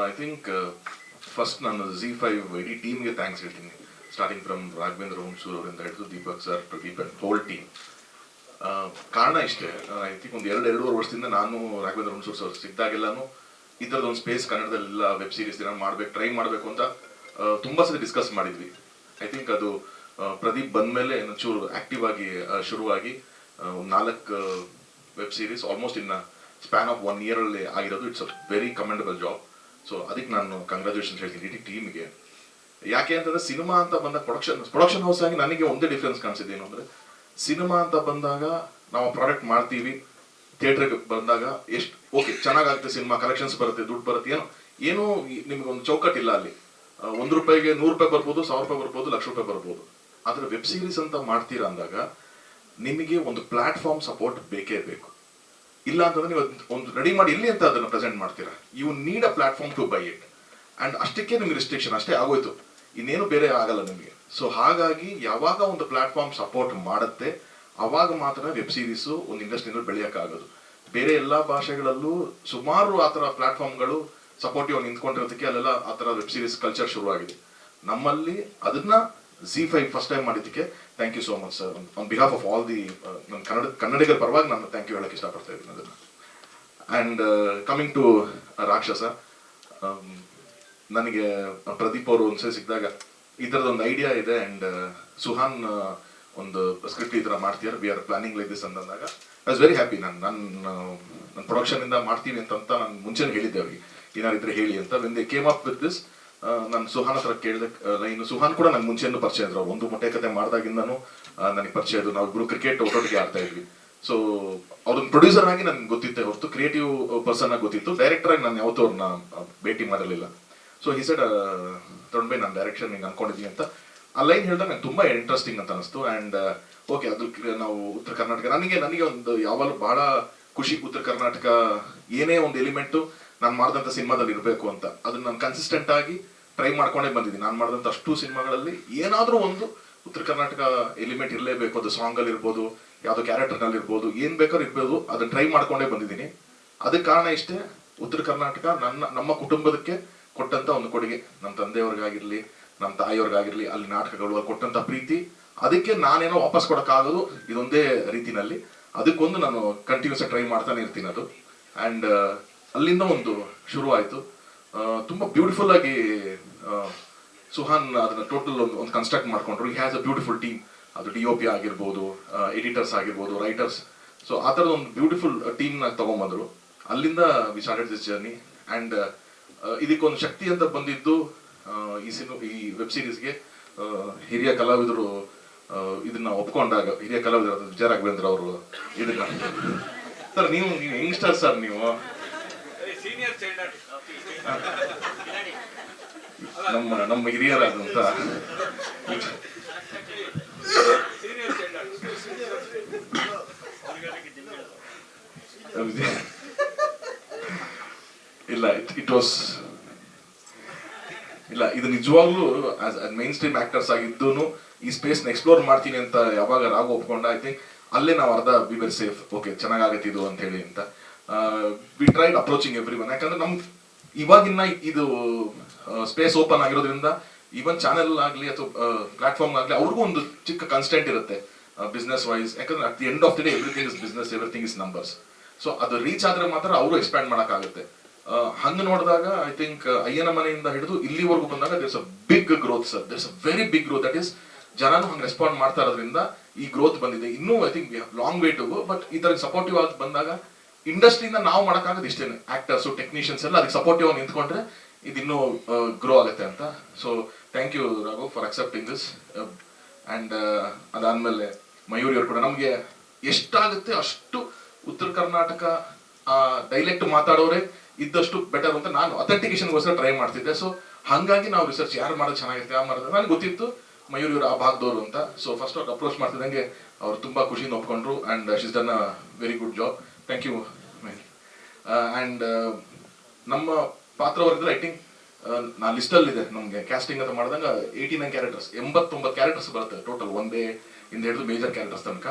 ಐ ಥಿಂಕ್ ಫಸ್ಟ್ ನಾನು ZEE5 ಇಡೀ ಟೀಮ್ಗೆ ಥ್ಯಾಂಕ್ಸ್ ಹೇಳ್ತೀನಿ. ಸ್ಟಾರ್ಟಿಂಗ್ ಫ್ರಮ್ ರಾಘವೇಂದ್ರ ಹುಣಸೂರು ಅವರಿಂದ ಹಿಡಿದು Deepak sir, Pradeep and whole team. ಕಾರಣ ಇಷ್ಟೇ, ಐ ಥಿಂಕ್ ಒಂದು 2-2.5 ವರ್ಷದಿಂದ ನಾನು ರಾಘವೇಂದ್ರ ಹುಣಸೂರು ಸರ್ ಸಿಕ್ಕಿದಾಗೆಲ್ಲಾನು ಈ ಥರದ್ದು ಒಂದು ಸ್ಪೇಸ್ ಕನ್ನಡದಲ್ಲೆಲ್ಲ ವೆಬ್ ಸೀರೀಸ್ ಟ್ರೈ ಮಾಡಬೇಕು ಅಂತ ತುಂಬಾ ಸತಿ ಡಿಸ್ಕಸ್ ಮಾಡಿದ್ವಿ. ಐ ಥಿಂಕ್ ಅದು ಪ್ರದೀಪ್ ಬಂದ್ಮೇಲೆ ಚೂರು ಆಕ್ಟಿವ್ ಆಗಿ ಶುರುವಾಗಿ 4 web series almost in span of 1 year ಅಲ್ಲಿ ಆಗಿರೋದು. It's a very commendable job. So ಅದಕ್ಕೆ ನಾನು ಕಂಗ್ರಾಚುಲೇಷನ್ ಹೇಳ್ತೀನಿ ಇಡೀ ಟೀಮ್ಗೆ. ಯಾಕೆ ಅಂತಂದ್ರೆ ಸಿನಿಮಾ ಅಂತ ಬಂದಾಗ ಪ್ರೊಡಕ್ಷನ್ ಹೌಸ್ ಆಗಿ ನನಗೆ ಒಂದೇ ಡಿಫ್ರೆನ್ಸ್ ಕಾಣಿಸಿದೆ ಏನು ಅಂದ್ರೆ, ಸಿನಿಮಾ ಅಂತ ಬಂದಾಗ ನಾವು ಪ್ರಾಡಕ್ಟ್ ಮಾಡ್ತೀವಿ, ಥಿಯೇಟರ್ಗೆ ಬಂದಾಗ ಎಷ್ಟು ಓಕೆ ಚೆನ್ನಾಗಾಗುತ್ತೆ ಸಿನಿಮಾ, ಕಲೆಕ್ಷನ್ಸ್ ಬರುತ್ತೆ, ದುಡ್ಡು ಬರುತ್ತೆ, ಏನೋ ನಿಮ್ಗೆ ಒಂದು ಚೌಕಟ್ಟಿಲ್ಲ ಅಲ್ಲಿ. 1 ರೂಪಾಯಿಗೆ 100 ರೂಪಾಯಿ ಬರ್ಬೋದು, 1000 ರೂಪಾಯಿ ಬರ್ಬೋದು, ಲಕ್ಷ ರೂಪಾಯಿ ಬರ್ಬೋದು. ಆದ್ರೆ ವೆಬ್ ಸೀರೀಸ್ ಅಂತ ಮಾಡ್ತೀರಾ ಅಂದಾಗ ನಿಮಗೆ ಒಂದು ಪ್ಲಾಟ್ಫಾರ್ಮ್ ಸಪೋರ್ಟ್ ಬೇಕೇ ಬೇಕು. ಇಲ್ಲ ಅಂತಂದ್ರೆ ನೀವು ಒಂದು ರೆಡಿ ಮಾಡಿ ಎಲ್ಲಿ ಅಂತ ಅದನ್ನ ಪ್ರೆಸೆಂಟ್ ಮಾಡ್ತೀರಾ. You need a platform to buy it. And ಅಷ್ಟಕ್ಕೆ ನಿಮ್ಗೆ ರಿಸ್ಟ್ರಿಕ್ಷನ್ ಅಷ್ಟೇ ಆಗೋಯ್ತು, ಇನ್ನೇನು ಬೇರೆ ಆಗಲ್ಲ ನಿಮಗೆ. ಸೊ ಹಾಗಾಗಿ ಯಾವಾಗ ಒಂದು ಪ್ಲಾಟ್ಫಾರ್ಮ್ ಸಪೋರ್ಟ್ ಮಾಡುತ್ತೆ ಅವಾಗ ಮಾತ್ರ ವೆಬ್ ಸೀರೀಸು ಒಂದು ಇಂಡಸ್ಟ್ರಿನಲ್ಲಿ ಬೆಳೆಯೋಕ್ಕಾಗೋದು. ಬೇರೆ ಎಲ್ಲಾ ಭಾಷೆಗಳಲ್ಲೂ ಸುಮಾರು ಆ ಥರ ಪ್ಲಾಟ್ಫಾರ್ಮ್ಗಳು ಸಪೋರ್ಟಿವ್ ನಿಂತ್ಕೊಂಡಿರೋದಕ್ಕೆ ಅಲ್ಲೆಲ್ಲ ಆ ಥರ ವೆಬ್ ಸೀರೀಸ್ ಕಲ್ಚರ್ ಶುರುವಾಗಿದೆ. ನಮ್ಮಲ್ಲಿ ಅದನ್ನ ZEE5 ಫಸ್ಟ್ ಟೈಮ್ ಮಾಡಿದ್ದಕ್ಕೆ thank you so much sir. On behalf of all the ನನ್ನ ಕನ್ನಡಿಗರ ಪರವಾಗಿ ನಾನು ಥ್ಯಾಂಕ್ ಯು ಹೇಳಕ್ಕೆ ಇಷ್ಟಪಡ್ತಾ ಇದ್ದೀನಿ ಅದನ್ನು. ಆ್ಯಂಡ್ ಕಮಿಂಗ್ ಟು ರಾಕ್ಷಸ, ನನಗೆ ಪ್ರದೀಪ್ ಅವರು ಒಂದ್ಸರಿ ಸಿಕ್ಕಿದಾಗ ಈ ಥರದೊಂದು ಐಡಿಯಾ ಇದೆ ಆ್ಯಂಡ್ ಸುಹಾನ್ ಒಂದು ಸ್ಕ್ರಿಪ್ಟ್ ಈ ಥರ ಮಾಡ್ತೀರ, we are planning like this ಅಂತಂದಾಗ ಐ ವಾಸ್ ವೆರಿ ಹ್ಯಾಪಿ. ನನ್ನ ಪ್ರೊಡಕ್ಷನಿಂದ ಮಾಡ್ತೀವಿ ಅಂತ ನಾನು ಮುಂಚೆನೇ ಹೇಳಿದ್ದೆ ಅವ್ರಿಗೆ, ಏನಾರಿದ್ರೆ ಹೇಳಿ ಅಂತ. When they came up with this, ನಾನು ಸುಹಾನ್ ಹತ್ರ ಕೇಳಿದೆ ಲೈನ್. ಸುಹಾನ್ ಕೂಡ ನಂಗೆ ಮುಂಚೆನೂ ಪರಿಚಯ ಇದ್ರು, ಒಂದು ಮೊಟ್ಟೆ ಕತೆ ಮಾಡಿದಾಗಿಂದನೂ ನನಗೆ ಪರಿಚಯ ಇದ್ರು. ನಾವಿಬ್ರು ಕ್ರಿಕೆಟ್ ಒಟ್ಟೊಟ್ಟಿಗೆ ಆಡ್ತಾ ಇದ್ವಿ. ಸೊ ಅವ್ರನ್ನ ಪ್ರೊಡ್ಯೂಸರ್ ಆಗಿ ನನ್ಗೆ ಗೊತ್ತಿತ್ತೆ ಹೊರತು ಕ್ರಿಯೇಟಿವ್ ಪರ್ಸನ್ ಆಗಿ ಗೊತ್ತಿತ್ತು. ಡೈರೆಕ್ಟರ್ ಆಗಿ ನಾನು ಯಾವತ್ತೂ ಅವ್ರನ್ನ ಭೇಟಿ ಮಾಡಿರಲಿಲ್ಲ. ಸೊ ಈ ಸೈಡ್ ತೊಗೊಂಡ್ಬೈ ನಾನು ಡೈರೆಕ್ಷನ್ ಹಿಂಗೆ ಅನ್ಕೊಂಡಿದ್ದೀನಿ ಅಂತ ಆ ಲೈನ್ ಹೇಳಿದಾಗ ನಂಗೆ ತುಂಬಾ ಇಂಟ್ರೆಸ್ಟಿಂಗ್ ಅಂತ ಅನಿಸ್ತು. ಆ್ಯಂಡ್ ಓಕೆ, ಅದು ನಾವು ಉತ್ತರ ಕರ್ನಾಟಕ, ನನಗೆ ಒಂದು ಯಾವಾಗಲೂ ಬಹಳ ಖುಷಿ, ಉತ್ತರ ಕರ್ನಾಟಕ ಏನೇ ಒಂದು ಎಲಿಮೆಂಟು ನಾನು ಮಾಡಿದಂಥ ಸಿನಿಮಾದಲ್ಲಿ ಇರಬೇಕು ಅಂತ. ಅದನ್ನ ನಾನು ಕನ್ಸಿಸ್ಟೆಂಟ್ ಆಗಿ ಟ್ರೈ ಮಾಡ್ಕೊಂಡೇ ಬಂದಿದ್ದೀನಿ. ನಾನು ಮಾಡಿದಂಥ ಅಷ್ಟು ಸಿನಿಮಾಗಳಲ್ಲಿ ಏನಾದರೂ ಒಂದು ಉತ್ತರ ಕರ್ನಾಟಕ ಎಲಿಮೆಂಟ್ ಇರಲೇಬೇಕು. ಅದು ಸಾಂಗಲ್ಲಿ ಇರ್ಬೋದು, ಯಾವುದೋ ಕ್ಯಾರೆಕ್ಟರ್ನಲ್ಲಿ ಇರ್ಬೋದು, ಏನು ಬೇಕಾದ್ರೂ ಇರ್ಬೋದು, ಅದನ್ನ ಟ್ರೈ ಮಾಡ್ಕೊಂಡೇ ಬಂದಿದ್ದೀನಿ. ಅದಕ್ಕೆ ಕಾರಣ ಇಷ್ಟೇ, ಉತ್ತರ ಕರ್ನಾಟಕ ನಮ್ಮ ಕುಟುಂಬದಕ್ಕೆ ಕೊಟ್ಟಂತ ಒಂದು ಕೊಡುಗೆ. ನಮ್ಮ ತಂದೆಯವ್ರಿಗಾಗಿರ್ಲಿ, ನಮ್ಮ ತಾಯಿಯವ್ರಿಗಾಗಿರ್ಲಿ, ಅಲ್ಲಿ ನಾಟಕಗಳು ಅಲ್ಲಿ ಕೊಟ್ಟಂತ ಪ್ರೀತಿ, ಅದಕ್ಕೆ ನಾನೇನೋ ವಾಪಸ್ ಕೊಡೋಕ್ಕಾಗೋದು ಇದೊಂದೇ ರೀತಿನಲ್ಲಿ. ಅದಕ್ಕೊಂದು ನಾನು ಕಂಟಿನ್ಯೂಸ್ ಟ್ರೈ ಮಾಡ್ತಾನೆ ಇರ್ತೀನಿ ಅದು. ಆ್ಯಂಡ್ ಅಲ್ಲಿಂದ ಒಂದು ಶುರು ಆಯಿತು. ತುಂಬ ಬ್ಯೂಟಿಫುಲ್ ಆಗಿ ಸುಹಾನ್ ಅದನ್ನ ಟೋಟಲ್ ಒಂದು ಕನ್ಸ್ಟ್ರಕ್ಟ್ ಮಾಡ್ಕೊಂಡ್ರು. ಈ ಹ್ಯಾಸ್ ಅ ಬ್ಯೂಟಿಫುಲ್ ಟೀಮ್. ಅದು DOP ಆಗಿರ್ಬೋದು, ಎಡಿಟರ್ಸ್ ಆಗಿರ್ಬೋದು, ರೈಟರ್ಸ್. ಸೊ ಆ ಥರದ ಒಂದು ಬ್ಯೂಟಿಫುಲ್ ಟೀಮ್ನ ತಗೊಂಬಂದ್ರು. ಅಲ್ಲಿಂದ we started this journey. And ಇದಕ್ಕೊಂದು ಶಕ್ತಿ ಅಂತ ಬಂದಿದ್ದು ಈ ವೆಬ್ ಸೀರೀಸ್ಗೆ ಹಿರಿಯ ಕಲಾವಿದರು ಇದನ್ನ ಒಪ್ಕೊಂಡಾಗ, ಹಿರಿಯ ಕಲಾವಿದರು ವಿಜಯ ರಾಘವೇಂದ್ರ ಅವರು ಇದನ್ನ ಸರ್ ನೀವು ಯಂಗ್ಸ್ಟರ್ ಸರ್, ನೀವು ನಮ್ಮ ಹಿರಿಯರಾದಂತ ಇಲ್ಲ ಇದು ನಿಜವಾಗ್ಲೂ ಮೈನ್ ಸ್ಟ್ರೀಮ್ ಆಕ್ಟರ್ಸ್ ಆಗಿದ್ದೂನು ಈ ಸ್ಪೇಸ್ ಎಕ್ಸ್ಪ್ಲೋರ್ ಮಾಡ್ತೀನಿ ಅಂತ ಯಾವಾಗ ರಾಘು ಒಪ್ಕೊಂಡ, ಐ ಥಿಂಕ್ ಅಲ್ಲೇ ನಾವು ಅರ್ಧ ವಿ ವೆರ್ ಸೇಫ್. ಓಕೆ, ಚೆನ್ನಾಗತ್ತೆ ಇದು ಅಂತ ಹೇಳಿ ಅಂತ we tried approaching every one. ಯಾಕಂದ್ರೆ ನಮ್ಗೆ ಇವಾಗಿನ್ನ ಇದು ಸ್ಪೇಸ್ ಓಪನ್ ಆಗಿರೋದ್ರಿಂದ ಈವನ್ ಚಾನೆಲ್ ಆಗಲಿ ಅಥವಾ ಪ್ಲಾಟ್ಫಾರ್ಮ್ ಆಗಲಿ ಅವ್ರಿಗೂ ಒಂದು ಚಿಕ್ಕ ಕನ್ಸ್ಟೆಂಟ್ ಇರುತ್ತೆ ಬಿಸ್ನೆಸ್ ವೈಸ್. ಯಾಕಂದ್ರೆ at the end of the day everything is business, everything is numbers. So ಅದು ರೀಚ್ ಆದ್ರೆ ಮಾತ್ರ ಅವರು ಎಕ್ಸ್ಪ್ಯಾಂಡ್ ಮಾಡೋಕ್ಕಾಗುತ್ತೆ. ಹಂಗೆ ನೋಡಿದಾಗ ಐ ಥಿಂಕ್ ಅಯ್ಯನ ಮನೆಯಿಂದ ಹಿಡಿದು ಇಲ್ಲಿವರೆಗೂ ಬಂದಾಗ there's a big growth sir, there's a very big growth. That is ಜನನು ಹಂಗೆ ರೆಸ್ಪಾಂಡ್ ಮಾಡ್ತಾ ಇರೋದ್ರಿಂದ ಈ ಗ್ರೋತ್ ಬಂದಿದೆ. ಇನ್ನೂ I think we have long way to go. But ಈ ತರ ಸಪೋರ್ಟಿವ್ ಆಗಿ ಬಂದಾಗ ಇಂಡಸ್ಟ್ರಿಯಿಂದ ನಾವು ಮಾಡೋಕ್ಕಾಗೋದು ಇಷ್ಟೇನೆ, ಆಕ್ಟರ್ಸು, ಟೆಕ್ನಿಷಿಯನ್ಸ್ ಎಲ್ಲ ಅದಕ್ಕೆ ಸಪೋರ್ಟಿವ್ ಆಗಿ ನಿಂತ್ಕೊಂಡ್ರೆ ಇದಿನ್ನೂ ಗ್ರೋ ಆಗುತ್ತೆ ಅಂತ. So thank you Raghav for accepting this. And ಅದಾದ್ಮೇಲೆ ಮಯೂರಿ ಅವರು ಕೂಡ ನಮಗೆ ಎಷ್ಟಾಗುತ್ತೆ ಅಷ್ಟು ಉತ್ತರ ಕರ್ನಾಟಕ ಡೈಲೆಕ್ಟ್ ಮಾತಾಡೋರೆ ಇದ್ದಷ್ಟು ಬೆಟರ್ ಅಂತ ನಾನು ಅಥೆಂಟಿಕೇಶನ್ಗೋಸ್ಕರ ಟ್ರೈ ಮಾಡ್ತಿದ್ದೆ. ಸೊ ಹಾಗಾಗಿ ನಾವು ರಿಸರ್ಚ್ ಯಾರು ಮಾಡೋದು ಚೆನ್ನಾಗಿರುತ್ತೆ, ಯಾರು ಮಾಡೋದು ನನಗೆ ಗೊತ್ತಿತ್ತು ಮಯೂರಿ ಅವರು ಆ ಭಾಗದವರು ಅಂತ. ಸೊ ಫಸ್ಟ್ ಅವ್ರು ಅಪ್ರೋಚ್ ಮಾಡ್ತಿದ್ದಂಗೆ ಅವ್ರು ತುಂಬಾ ಖುಷಿಯಿಂದ ಒಪ್ಕೊಂಡ್ರು. And she's done a very good job. Thank you Mayuri. And ನಮ್ಮ ಪಾತ್ರವರ್ಗದ ಐ ಥಿಂಕ್ ನಾ ಲಿಸ್ಟಲ್ಲಿದೆ ನಮಗೆ ಕ್ಯಾಸ್ಟಿಂಗ್ ಅಂತ ಮಾಡಿದಾಗ 89 ಕ್ಯಾರೆಕ್ಟರ್ಸ್, 89 ಕ್ಯಾರೆಕ್ಟರ್ಸ್ ಬರುತ್ತೆ ಟೋಟಲ್, ಒಂದೇ ಇಂದ ಹಿಡಿದು ಮೇಜರ್ ಕ್ಯಾರೆಕ್ಟರ್ಸ್ ತನಕ.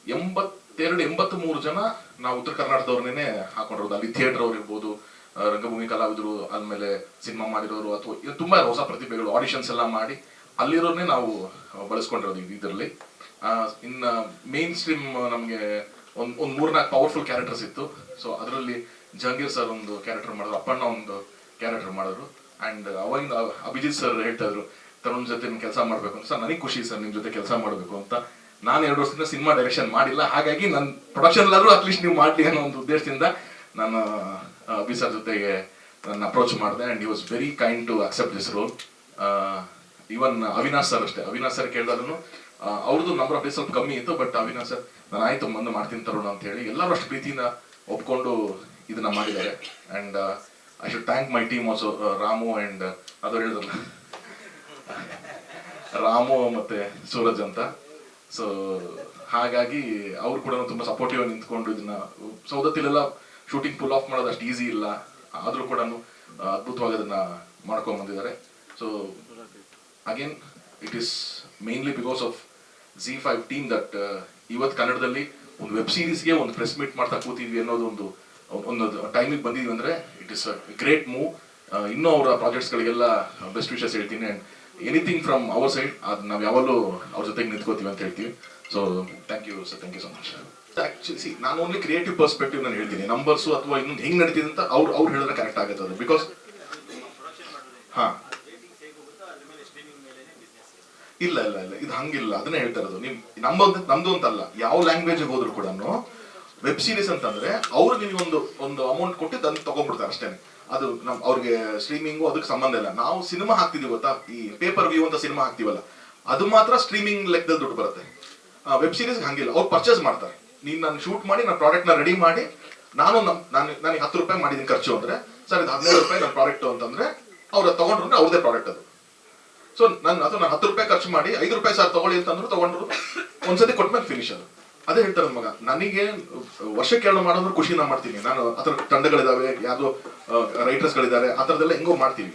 83 ಜನ ನಾವು ಉತ್ತರ ಕರ್ನಾಟಕದವ್ರನ್ನೇ ಹಾಕೊಂಡಿರೋದು. ಅಲ್ಲಿ ಥಿಯೇಟರ್ ಅವ್ರು ಇರ್ಬೋದು, ರಂಗಭೂಮಿ ಕಲಾವಿದರು, ಆದ್ಮೇಲೆ ಸಿನಿಮಾ ಮಾಡಿರೋರು, ಅಥವಾ ತುಂಬಾ ಹೊಸ ಪ್ರತಿಭೆಗಳು ಆಡಿಷನ್ಸ್ ಎಲ್ಲ ಮಾಡಿ ಅಲ್ಲಿರೋರ್ನೇ ನಾವು ಬಳಸ್ಕೊಂಡಿರೋದು ಇದರಲ್ಲಿ. ಇನ್ನು ಮೇನ್ ಸ್ಟ್ರೀಮ್ ನಮಗೆ ಒಂದು 3-4 ಪವರ್ಫುಲ್ ಕ್ಯಾರೆಕ್ಟರ್ಸ್ ಇತ್ತು. ಸೊ ಅದರಲ್ಲಿ ಜಹಾಂಗೀರ್ ಸರ್ ಒಂದು ಕ್ಯಾರೆಕ್ಟರ್ ಮಾಡಿದ್ರು, ಅಪ್ಪಣ್ಣ ಒಂದು ಕ್ಯಾರೆಕ್ಟರ್ ಮಾಡಿದ್ರು. ಆ್ಯಂಡ್ ಅವಾಗಿಂದ ಅಭಿಜಿತ್ ಸರ್ ಹೇಳ್ತಾ ಇದ್ರು ತರುಣ್ ಜೊತೆ ಕೆಲಸ ಮಾಡಬೇಕು ಅಂತ. ಸರ್ ನನಗೆ ಖುಷಿ ಸರ್ ನಿಮ್ಮ ಜೊತೆ ಕೆಲಸ ಮಾಡಬೇಕು ಅಂತ. ನಾನು 2 ವರ್ಷದಿಂದ ಸಿನಿಮಾ ಡೈರೆಕ್ಷನ್ ಮಾಡಿಲ್ಲ, ಹಾಗಾಗಿ ನನ್ನ ಪ್ರೊಡಕ್ಷನ್ಲಾದ್ರೂ ಅಟ್ಲೀಸ್ಟ್ ನೀವು ಮಾಡಲಿ ಅನ್ನೋ ಒಂದು ಉದ್ದೇಶದಿಂದ ನಾನು ಅಭಿ ಸರ್ ಜೊತೆಗೆ ನನ್ನ ಅಪ್ರೋಚ್ ಮಾಡಿದೆ. And he was very kind to accept this role. Even Avinash sir ಅಷ್ಟೇ, ಅವಿನಾಶ್ ಸರ್ ಕೇಳಿದಾಗೂ ಅವ್ರದ್ದು ನಂಬರ್ ಆಫ್ ಡೇಸ್ ಸ್ವಲ್ಪ ಕಮ್ಮಿ ಇತ್ತು, ಬಟ್ ಅವಿನಾಶ್ ಸರ್ ನಾನು ಆಯ್ತು ಬಂದು ಮಾಡ್ತೀನಿ ತರುಣ ಅಂತ ಹೇಳಿ ಎಲ್ಲರೂ ಅಷ್ಟು ಪ್ರೀತಿಯಿಂದ ಒಪ್ಕೊಂಡು ಇದನ್ನ ಮಾಡಿದ್ದಾರೆ. And I should thank my team also, Ramu and ಅದು ಹೇಳಿದ್ರಲ್ಲ ರಾಮು ಮತ್ತೆ ಸೂರಜ್ ಅಂತ. ಸೊ ಹಾಗಾಗಿ ಅವ್ರು ಕೂಡ ತುಂಬಾ ಸಪೋರ್ಟಿವ್ ಆಗಿ ನಿಂತ್ಕೊಂಡು ಇದನ್ನ ಸೌದತ್ತಿಲೆಲ್ಲ ಶೂಟಿಂಗ್ ಫುಲ್ ಆಫ್ ಮಾಡೋದು ಅಷ್ಟು ಈಸಿ ಇಲ್ಲ, ಆದ್ರೂ ಕೂಡ ಅದ್ಭುತವಾಗಿ ಅದನ್ನ ಮಾಡ್ಕೊಂಡ್ ಬಂದಿದ್ದಾರೆ. So again it is mainly because of Z5 team that ಇವತ್ತು ಕನ್ನಡದಲ್ಲಿ ಒಂದು ವೆಬ್ ಸೀರೀಸ್ಗೆ ಒಂದು ಪ್ರೆಸ್ ಮೀಟ್ ಮಾಡ್ತಾ ಕೂತಿದ್ವಿ ಅನ್ನೋದು ಒಂದು ಟೈಮಿಗೆ ಬಂದಿದ್ವಿ ಅಂದ್ರೆ it is a great move. ಇನ್ನೂ ಅವರ ಪ್ರಾಜೆಕ್ಟ್ಸ್ಗಳಿಗೆಲ್ಲ ಬೆಸ್ಟ್ ವಿಶಸ್ ಹೇಳ್ತೀನಿ. And anything from our side ಅದು ನಾವು ಯಾವಾಗಲೂ ಅವ್ರ ಜೊತೆಗೆ ನಿಂತ್ಕೋತೀವಿ ಅಂತ ಹೇಳ್ತೀವಿ. So thank you sir, thank you so much. Actually ನಾನು ಓನ್ಲಿ ಕ್ರಿಯೇಟಿವ್ ಪರ್ಸ್ಪೆಕ್ಟಿವ್ ನಾನು ಹೇಳ್ತೀನಿ, ನಂಬರ್ಸು ಅಥವಾ ಇನ್ನೊಂದು ಹೆಂಗ್ ನಡೀತಿದೆ ಅಂತ ಅವ್ರು ಹೇಳಿದ್ರೆ ಕರೆಕ್ಟ್ ಆಗುತ್ತೆ ಅದು. ಬಿಕಾಸ್ ಹಾ ಇಲ್ಲ ಇಲ್ಲ ಇಲ್ಲ ಇದು ಹಂಗಿಲ್ಲ, ಅದನ್ನೇ ಹೇಳ್ತಾ ಇರೋದು. ನೀವು ನಮ್ದು ಅಂತಲ್ಲ, ಯಾವ ಲ್ಯಾಂಗ್ವೇಜ್ ಹೋದ್ರು ಕೂಡ ವೆಬ್ ಸೀರೀಸ್ ಅಂತಂದ್ರೆ ಅವ್ರು ನಿಮ್ಗೆ ಒಂದು ಅಮೌಂಟ್ ಕೊಟ್ಟು ಅದನ್ನ ತಗೊಂಡ್ಬಿಡ್ತಾರೆ ಅಷ್ಟೇ. ಅದು ಅವ್ರಿಗೆ ಸ್ಟ್ರೀಮಿಂಗು ಅದಕ್ಕೆ ಸಂಬಂಧ ಇಲ್ಲ. ನಾವು ಸಿನಿಮಾ ಹಾಕ್ತಿದೀವಿ ಗೊತ್ತಾ, ಈ ಪೇಪರ್ ವ್ಯೂ ಅಂತ ಸಿನಿಮಾ ಹಾಕ್ತಿವಲ್ಲ, ಅದು ಮಾತ್ರ ಸ್ಟ್ರೀಮಿಂಗ್ ಲೆಕ್ಕದಲ್ಲಿ ದುಡ್ಡು ಬರುತ್ತೆ. ವೆಬ್ ಸೀರೀಸ್ ಹಂಗಿಲ್ಲ, ಅವ್ರು ಪರ್ಚೇಸ್ ಮಾಡ್ತಾರೆ. ನಾನು ಶೂಟ್ ಮಾಡಿ ನನ್ನ ಪ್ರಾಡಕ್ಟ್ನ ರೆಡಿ ಮಾಡಿ ನನಗೆ 10 ರೂಪಾಯಿ ಮಾಡಿದೀನಿ ಖರ್ಚು ಅಂದ್ರೆ, ಸರ್ ಇದು 15 ರೂಪಾಯಿ ನನ್ನ ಪ್ರಾಡಕ್ಟ್ ಅಂತಂದ್ರೆ ಅವ್ರು ತಗೊಂಡ್ರು ಅಂದ್ರೆ ಅವ್ರದೇ ಪ್ರಾಡಕ್ಟ್ ಅದು. ಸೊ ನಾನು 10 ರೂಪಾಯಿ ಖರ್ಚು ಮಾಡಿ 5 ರೂಪಾಯಿ ಸರ್ ತಗೊಳ್ಳಿ ಅಂತಂದ್ರು ತಗೊಂಡ್ರು, ಒಂದ್ಸತಿ ಕೊಟ್ಮೇಲೆ ಫಿನಿಶ್ ಅದು. ಅದೇ ಹೇಳ್ತಾರೆ ಮಗ, ನನಗೆ ವರ್ಷಕ್ಕೆ 2 ಮಾಡೋದ್ರು ಖುಷಿ ನಾನು ಮಾಡ್ತೀನಿ. ನಾನು ಆ ಥರ ತಂಡಗಳಿದಾವೆ, ಯಾವ್ದೋ ರೈಟರ್ಸ್ಗಳಿದ್ದಾರೆ, ಆ ಥರದ್ದೆಲ್ಲ ಹೆಂಗೋ ಮಾಡ್ತೀವಿ.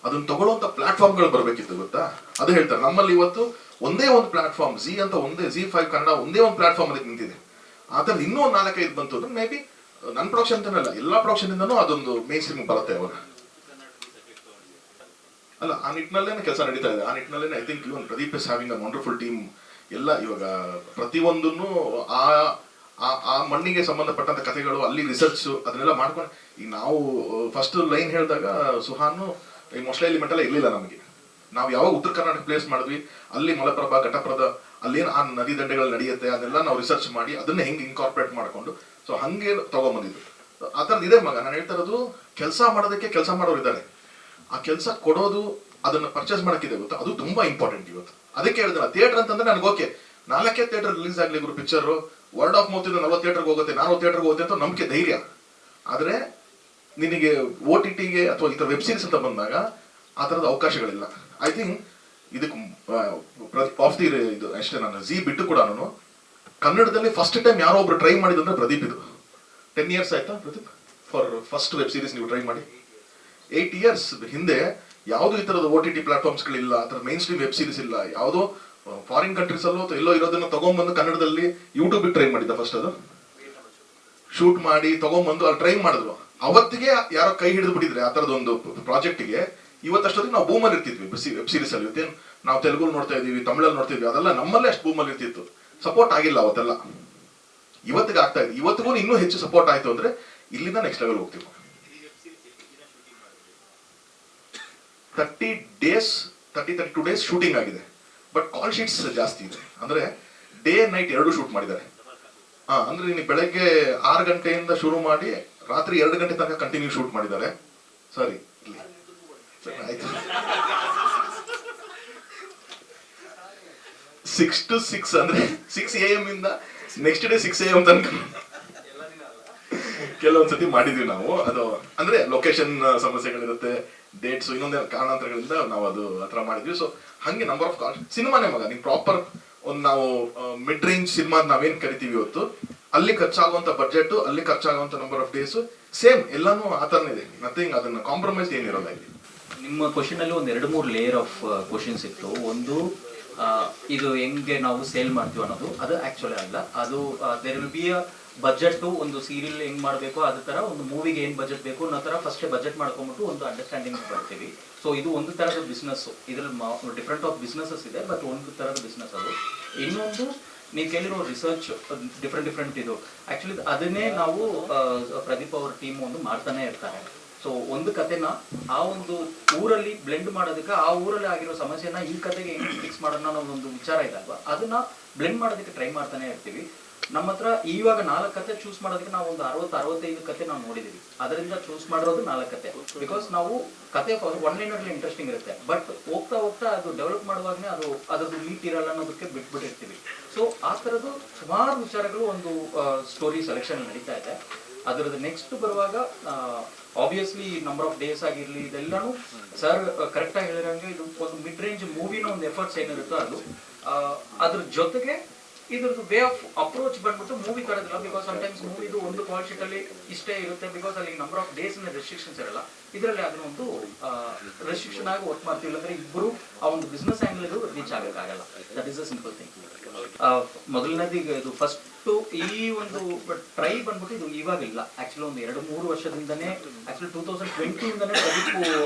ಅದನ್ನ ತಗೊಳ್ಳೋಂಥ ಪ್ಲಾಟ್ಫಾರ್ಮ್ಗಳು ಬರಬೇಕಿತ್ತು ಗೊತ್ತಾ. ಅದೇ ಹೇಳ್ತಾರೆ, ನಮ್ಮಲ್ಲಿ ಇವತ್ತು ಒಂದೇ ಒಂದು ಪ್ಲಾಟ್ಫಾರ್ಮ್ Z ಅಂತ, ಒಂದೇ Z5 ಕನ್ನಡ ಒಂದೇ ಒಂದು ಪ್ಲಾಟ್ಫಾರ್ಮ್ ಅದಕ್ಕೆ ನಿಂತಿದೆ. ಆ ಥರದ್ದು ಇನ್ನೂ 4-5 ಬಂತು ಅಂದ್ರೆ ಮೇ ಬಿ ನನ್ನ ಪ್ರೊಡಕ್ಷನ್ ಅಂತಾನಲ್ಲ, ಎಲ್ಲ ಪ್ರೊಡಕ್ಷನ್ ಇಂದನೂ ಅದೊಂದು ಮೇನ್ ಸ್ಟ್ರೀಮ್ ಬರುತ್ತೆ ಅವಾಗ. ಅಲ್ಲ, ಆ ನಿಟ್ಟಿನಲ್ಲೇ ಕೆಲಸ ನಡೀತಾ ಇದೆ. ಆ ನಿಟ್ಟಿನಲ್ಲೇ I think even Pradeep is having a wonderful team. ಎಲ್ಲ ಇವಾಗ ಪ್ರತಿಯೊಂದನ್ನು ಆ ಮಣ್ಣಿಗೆ ಸಂಬಂಧಪಟ್ಟಂತ ಕಥೆಗಳು, ಅಲ್ಲಿ ರಿಸರ್ಚ್ ಅದನ್ನೆಲ್ಲ ಮಾಡ್ಕೊಂಡು, ಈಗ ನಾವು ಫಸ್ಟ್ ಲೈನ್ ಹೇಳಿದಾಗ ಸುಹಾನು ಈ ಮೊಸಳೆ ಎಲಿಮೆಂಟ್ ಎಲ್ಲ ಇರಲಿಲ್ಲ ನಮಗೆ. ನಾವು ಯಾವಾಗ ಉತ್ತರ ಕರ್ನಾಟಕ ಪ್ಲೇಸ್ ಮಾಡಿದ್ವಿ, ಅಲ್ಲಿ ಮಲಪ್ರಭಾ, ಘಟಪ್ರದ, ಅಲ್ಲೇನು ಆ ನದಿ ದಂಡೆಗಳು ನಡೆಯುತ್ತೆ ಅದನ್ನೆಲ್ಲ ನಾವು ರಿಸರ್ಚ್ ಮಾಡಿ ಅದನ್ನ ಹೆಂಗೆ ಇನ್ಕಾರ್ಪೊರೇಟ್ ಮಾಡ್ಕೊಂಡು ಸೊ ಹಂಗೆ ತಗೊಂಬಂದಿದ್ದು. ಆ ಥರದ್ದು ಇದೆ ಮಗ. ನಾನು ಹೇಳ್ತಾ ಇರೋದು, ಕೆಲಸ ಮಾಡೋದಕ್ಕೆ ಕೆಲಸ ಮಾಡೋರು ಇದ್ದಾರೆ, ಆ ಕೆಲಸ ಕೊಡೋದು, ಅದನ್ನ ಪರ್ಚೇಸ್ ಮಾಡಕ್ಕಿದೆ ಗೊತ್ತಾ, ಅದು ತುಂಬಾ ಇಂಪಾರ್ಟೆಂಟ್ ಇವತ್ತು. ಅದಕ್ಕೆ ಹೇಳಿದ್ರೆ ಥಿಯೇಟರ್ ಅಂತಂದ್ರೆ ನನಗೆ ಓಕೆ, 4 ಥಿಯೇಟರ್ ರಿಲೀಸ್ ಆಗ್ಲಿ ಗುರು ಪಿಕ್ಚರ್, ವರ್ಡ್ ಆಫ್ ಮೌತ್ 40 ಥಿಯೇಟರ್ಗೆ ಹೋಗುತ್ತೆ, 40 ಥಿಯೇಟರ್ಗೆ ಹೋಗುತ್ತೆ ಅಂತ ನಂಬಿಕೆ, ಧೈರ್ಯ. ಆದ್ರೆ ನಿನಗೆ OTTಗೆ ಅಥವಾ ಈ ಥರ ವೆಬ್ ಸೀರೀಸ್ ಅಂತ ಬಂದಾಗ ಆ ಥರದ ಅವಕಾಶಗಳಿಲ್ಲ. ಐ ಥಿಂಕ್ ಇದಕ್ಕೆ ಆಫ್ ದಿ ಇದು ಅಷ್ಟೇ. ನಾನು Z ಬಿಟ್ಟು ಕೂಡ ನಾನು ಕನ್ನಡದಲ್ಲಿ ಫಸ್ಟ್ ಟೈಮ್ ಯಾರೋ ಒಬ್ರು ಟ್ರೈ ಮಾಡಿದಂದ್ರೆ ಪ್ರದೀಪ್. ಇದು 10 years ಆಯ್ತಾ Pradeep for first web series ನೀವು ಟ್ರೈ ಮಾಡಿ? 8 years ಹಿಂದೆ ಯಾವುದು ಈ ಥರದ OTT ಪ್ಲಾಟ್ಫಾರ್ಮ್ಸ್ಗಳಿಲ್ಲ, ಆ ಥರ ಮೈನ್ ಸ್ಟ್ರೀಮ್ ವೆಬ್ ಸೀರೀಸ್ ಇಲ್ಲ. ಯಾವುದೋ ಫಾರಿನ್ ಕಂಟ್ರೀಸ್ ಅಲ್ಲೋ ಎಲ್ಲೋ ಇರೋದನ್ನ ತಗೊಂಡ್ಬಂದು ಕನ್ನಡದಲ್ಲಿ ಯೂಟ್ಯೂಬಿಗೆ ಟ್ರೈ ಮಾಡಿದ್ದ ಫಸ್ಟ್. ಅದು ಶೂಟ್ ಮಾಡಿ ತಗೊಂಡ್ಬಂದು ಅಲ್ಲಿ ಟ್ರೈ ಮಾಡಿದ್ರು. ಅವತ್ತಿಗೆ ಯಾರೋ ಕೈ ಹಿಡಿದು ಬಿಟ್ಟಿದ್ರೆ ಆ ಥರದೊಂದು ಪ್ರಾಜೆಕ್ಟ್ಗೆ. ಇವತ್ತಷ್ಟೊತ್ತಿಗೆ ನಾವು ಬೂಮಲ್ಲಿ ಇರ್ತಿದ್ವಿ ವೆಬ್ ಸೀರೀಸ್ ಅಲ್ಲಿ. ಇವತ್ತೇನು ನಾವು ತೆಲುಗು ನೋಡ್ತಾ ಇದೀವಿ, ತಮಿಳಲ್ಲಿ ನೋಡ್ತಾ ಇದೀವಿ, ಅದೆಲ್ಲ ನಮ್ಮಲ್ಲೇ ಅಷ್ಟು ಬೂಮಲ್ಲಿ ಇರ್ತಿತ್ತು. ಸಪೋರ್ಟ್ ಆಗಿಲ್ಲ ಅವತ್ತೆಲ್ಲ, ಇವತ್ತಿಗೆ ಆಗ್ತಾ ಇದೆ. ಇವತ್ತಿಗೂ ಇನ್ನೂ ಹೆಚ್ಚು ಸಪೋರ್ಟ್ ಆಯ್ತು ಅಂದ್ರೆ ಇಲ್ಲಿಂದ ನೆಕ್ಸ್ಟ್ ಲೆವೆಲ್ ಹೋಗ್ತೀವಿ. 32 ಡೇಸ್ ಶೂಟಿಂಗ್ ಆಗಿದೆ, ಬಟ್ ಕಾಲ್ ಶೀಟ್ಸ್ ಜಾಸ್ತಿ ಇದೆ. ಅಂದ್ರೆ ಡೇ ನೈಟ್ 2 ಶೂಟ್ ಮಾಡಿದ್ದಾರೆ. ಅಂದ್ರೆ ನೀನು ಬೆಳಗ್ಗೆ 6 ಗಂಟೆಯಿಂದ ಶುರು ಮಾಡಿ ರಾತ್ರಿ 2 ಗಂಟೆ ತನಕ ಕಂಟಿನ್ಯೂ ಶೂಟ್ ಮಾಡಿದ್ದಾರೆ. ಸಾರಿ ಆಯ್ತು, 6 to 6 ಅಂದ್ರೆ 6 AM ಇಂದ ನೆಕ್ಸ್ಟ್ ಡೇ 6 AM ತನಕ ಕೆಲವೊಂದ್ಸತಿ ಮಾಡಿದ್ವಿ ನಾವು. ಅದು ಅಂದ್ರೆ ಲೊಕೇಶನ್ ಸಮಸ್ಯೆಗಳಿರುತ್ತೆ, ಡೇಟ್ಸ್, ಇನ್ನೊಂದೇ ಕಾರಣಾಂತರಗಳಿಂದ ನಾವು ಅದು ಆತರ ಮಾಡಿದ್ವಿ. ಸೊ ಹಂಗೆ ನಂಬರ್ ಆಫ್ ಕಾಲ್ ಸಿನಿಮಾನೇ ಮಗ. ನೀವು ಪ್ರಾಪರ್ ಒಂದು ನಾವು ಮಿಡ್ ರೇಂಜ್ ಸಿನಿಮಾ ನಾವೇನ್ ಕರಿತೀವಿ ಇವತ್ತು, ಅಲ್ಲಿ ಖರ್ಚಾಗುವಂತ ಬಜೆಟ್, ಅಲ್ಲಿ ಖರ್ಚಾಗುವಂತ ನಂಬರ್ ಆಫ್ ಡೇಸ್ ಸೇಮ್ ಎಲ್ಲಾನು ಆ ಥರನೇ ಇದೆ. ನಥಿಂಗ್, ಅದನ್ನ ಕಾಂಪ್ರಮೈಸ್ ಏನಿರೋಲ್ಲ ಇಲ್ಲಿ. ನಿಮ್ಮ ಕ್ವಶನ್ ಅಲ್ಲಿ ಒಂದು 2-3 ಲೇಯರ್ ಆಫ್ ಕ್ವಶನ್ಸ್ ಇತ್ತು. ಒಂದು ಇದು ಹೆಂಗೆ ನಾವು ಸೇಲ್ ಮಾಡ್ತೀವಿ ಅನ್ನೋದು, ಅದು ಆಕ್ಚುಲಿ ಅಲ್ಲ. ಅದು there will be a budget. ಒಂದು ಸೀರಿಯಲ್ ಹೆಂಗ್ ಮಾಡಬೇಕು ಅದೇ ತರ ಒಂದು ಮೂವಿಗೆ ಏನ್ ಬಜೆಟ್ ಬೇಕು ಅನ್ನೋ ತರ ಫಸ್ಟ್ ಬಜೆಟ್ ಮಾಡ್ಕೊಂಡ್ಬಿಟ್ಟು ಒಂದು ಅಂಡರ್ಸ್ಟ್ಯಾಂಡಿಂಗ್ ಬರ್ತೀವಿ. ಸೊ ಇದು ಒಂದು ತರದ ಬಿಸ್ನೆಸ್. ಇದ್ರಲ್ಲಿ ಡಿಫ್ರೆಂಟ್ ಆಫ್ ಬಿಸ್ನೆಸಸ್ ಇದೆ, ಬಟ್ ಒಂದು ತರದ ಬಿಸ್ನೆಸ್ ಅದು. ಇನ್ನೊಂದು ನೀವು ಕೇಳಿರೋ ರಿಸರ್ಚ್ ಡಿಫ್ರೆಂಟ್ ಇದು ಆಕ್ಚುಲಿ ಅದನ್ನೇ ನಾವು ಪ್ರದೀಪ್ ಅವ್ರ ಟೀಮ್ ಒಂದು ಮಾಡ್ತಾನೆ ಇರ್ತಾರೆ. ಸೊ ಒಂದು ಕತೆನ ಆ ಒಂದು ಊರಲ್ಲಿ ಬ್ಲೆಂಡ್ ಮಾಡೋದಕ್ಕೆ ಆ ಊರಲ್ಲಿ ಆಗಿರೋ ಸಮಸ್ಯೆನ ಈ ಕತೆಗೆ ಹೆಂಗೆ ಫಿಕ್ಸ್ ಮಾಡೋಣ ಅನ್ನೋ ಒಂದು ವಿಚಾರ ಇದೆ ಅಲ್ವಾ, ಅದನ್ನ ಬ್ಲೆಂಡ್ ಮಾಡೋದಕ್ಕೆ ಟ್ರೈ ಮಾಡ್ತಾನೆ ಇರ್ತೀವಿ. ನಮ್ಮ ಹತ್ರ ಇವಾಗ 4 ಕತೆ ಚೂಸ್ ಮಾಡೋದಕ್ಕೆ ನಾವು ಒಂದು 60-65 ಕತೆ ನಾವು ನೋಡಿದೀವಿ. ಅದರಿಂದ ಚೂಸ್ ಮಾಡಿರೋದು 4 ಕತೆ. ಬಿಕಾಸ್ ನಾವು ಕತೆ ಒನ್ ಲೈನಲ್ಲಿ ಇಂಟ್ರೆಸ್ಟಿಂಗ್ ಇರುತ್ತೆ, ಬಟ್ ಹೋಗ್ತಾ ಹೋಗ್ತಾ ಅದು ಡೆವಲಪ್ ಮಾಡುವಾಗನೇ ಅದ್ರದ್ದು ಮೀಟ್ ಇರಲ್ಲ ಅನ್ನೋದಕ್ಕೆ ಬಿಟ್ಬಿಟ್ಟಿರ್ತೀವಿ. ಸೊ ಆ ಥರದ್ದು ಸುಮಾರು ವಿಚಾರಗಳು ಒಂದು ಸ್ಟೋರಿ ಸೆಲೆಕ್ಷನ್ ನಡೀತಾ ಇದೆ. ಅದರದ್ದು ನೆಕ್ಸ್ಟ್ ಬರುವಾಗ ಆಬ್ವಿಯಸ್ಲಿ ನಂಬರ್ ಆಫ್ ಡೇಸ್ ಆಗಿರಲಿ ಇದೆಲ್ಲಾನು ಸರ್ ಕರೆಕ್ಟಾಗಿ ಹೇಳಿರಂಗೆ ಇದು ಒಂದು ಮಿಡ್ ರೇಂಜ್ ಮೂವಿನ ಒಂದು ಎಫರ್ಟ್ಸ್ ಏನಿರುತ್ತೋ ಅದು ಅದ್ರ ಜೊತೆಗೆ ಇದ್ರದ್ದು ವೇ ಆಫ್ ಅಪ್ರೋಚ್ ಬಂದ್ಬಿಟ್ಟು ಮೂವಿ ತರೋದಿಲ್ಲ. ಬಿಕಾಸ್ ಸಮಟೈಮ್ಸ್ ಮೂವಿದು ಒಂದು ಕಾಲ್ ಶೀಟ್ ಅಲ್ಲಿ ಇಷ್ಟೇ ಇರುತ್ತೆ, ಬಿಕಾಸ್ ಅಲ್ಲಿ ನಂಬರ್ ಆಫ್ ಡೇಸ್ ರೆಸ್ಟ್ರಿಕ್ಷನ್ಸ್ ಇರಲ್ಲ. ಇದರಲ್ಲಿ ಅದನ್ನ ಒಂದು ರೆಸ್ಟ್ರಿಕ್ಷನ್ ಆಗಿ ವರ್ಕ್ ಮಾಡ್ತೀವಿ ಅಂದ್ರೆ ಇಬ್ಬರು ಆ ಒಂದು ಬಿಸ್ನೆಸ್ ಆಂಗಲ್ ರೀಚ್ ಆಗಕ್ಕಾಗಲ್ಲ. That is a simple thing. ಮೊದಲನೇದು ಈಗ ಇದು ಫಸ್ಟ್ ಈ ಒಂದು ಟ್ರೈ ಬಂದ್ಬಿಟ್ಟು ಇದು ಇವಾಗಿಲ್ಲ, ಆಕ್ಚುಲಿ ಒಂದು 2-3 ವರ್ಷದಿಂದನೇ ಆಕ್ಚುಲಿ 2020 ಇಂದನೇ ಪ್ರದೀಪ್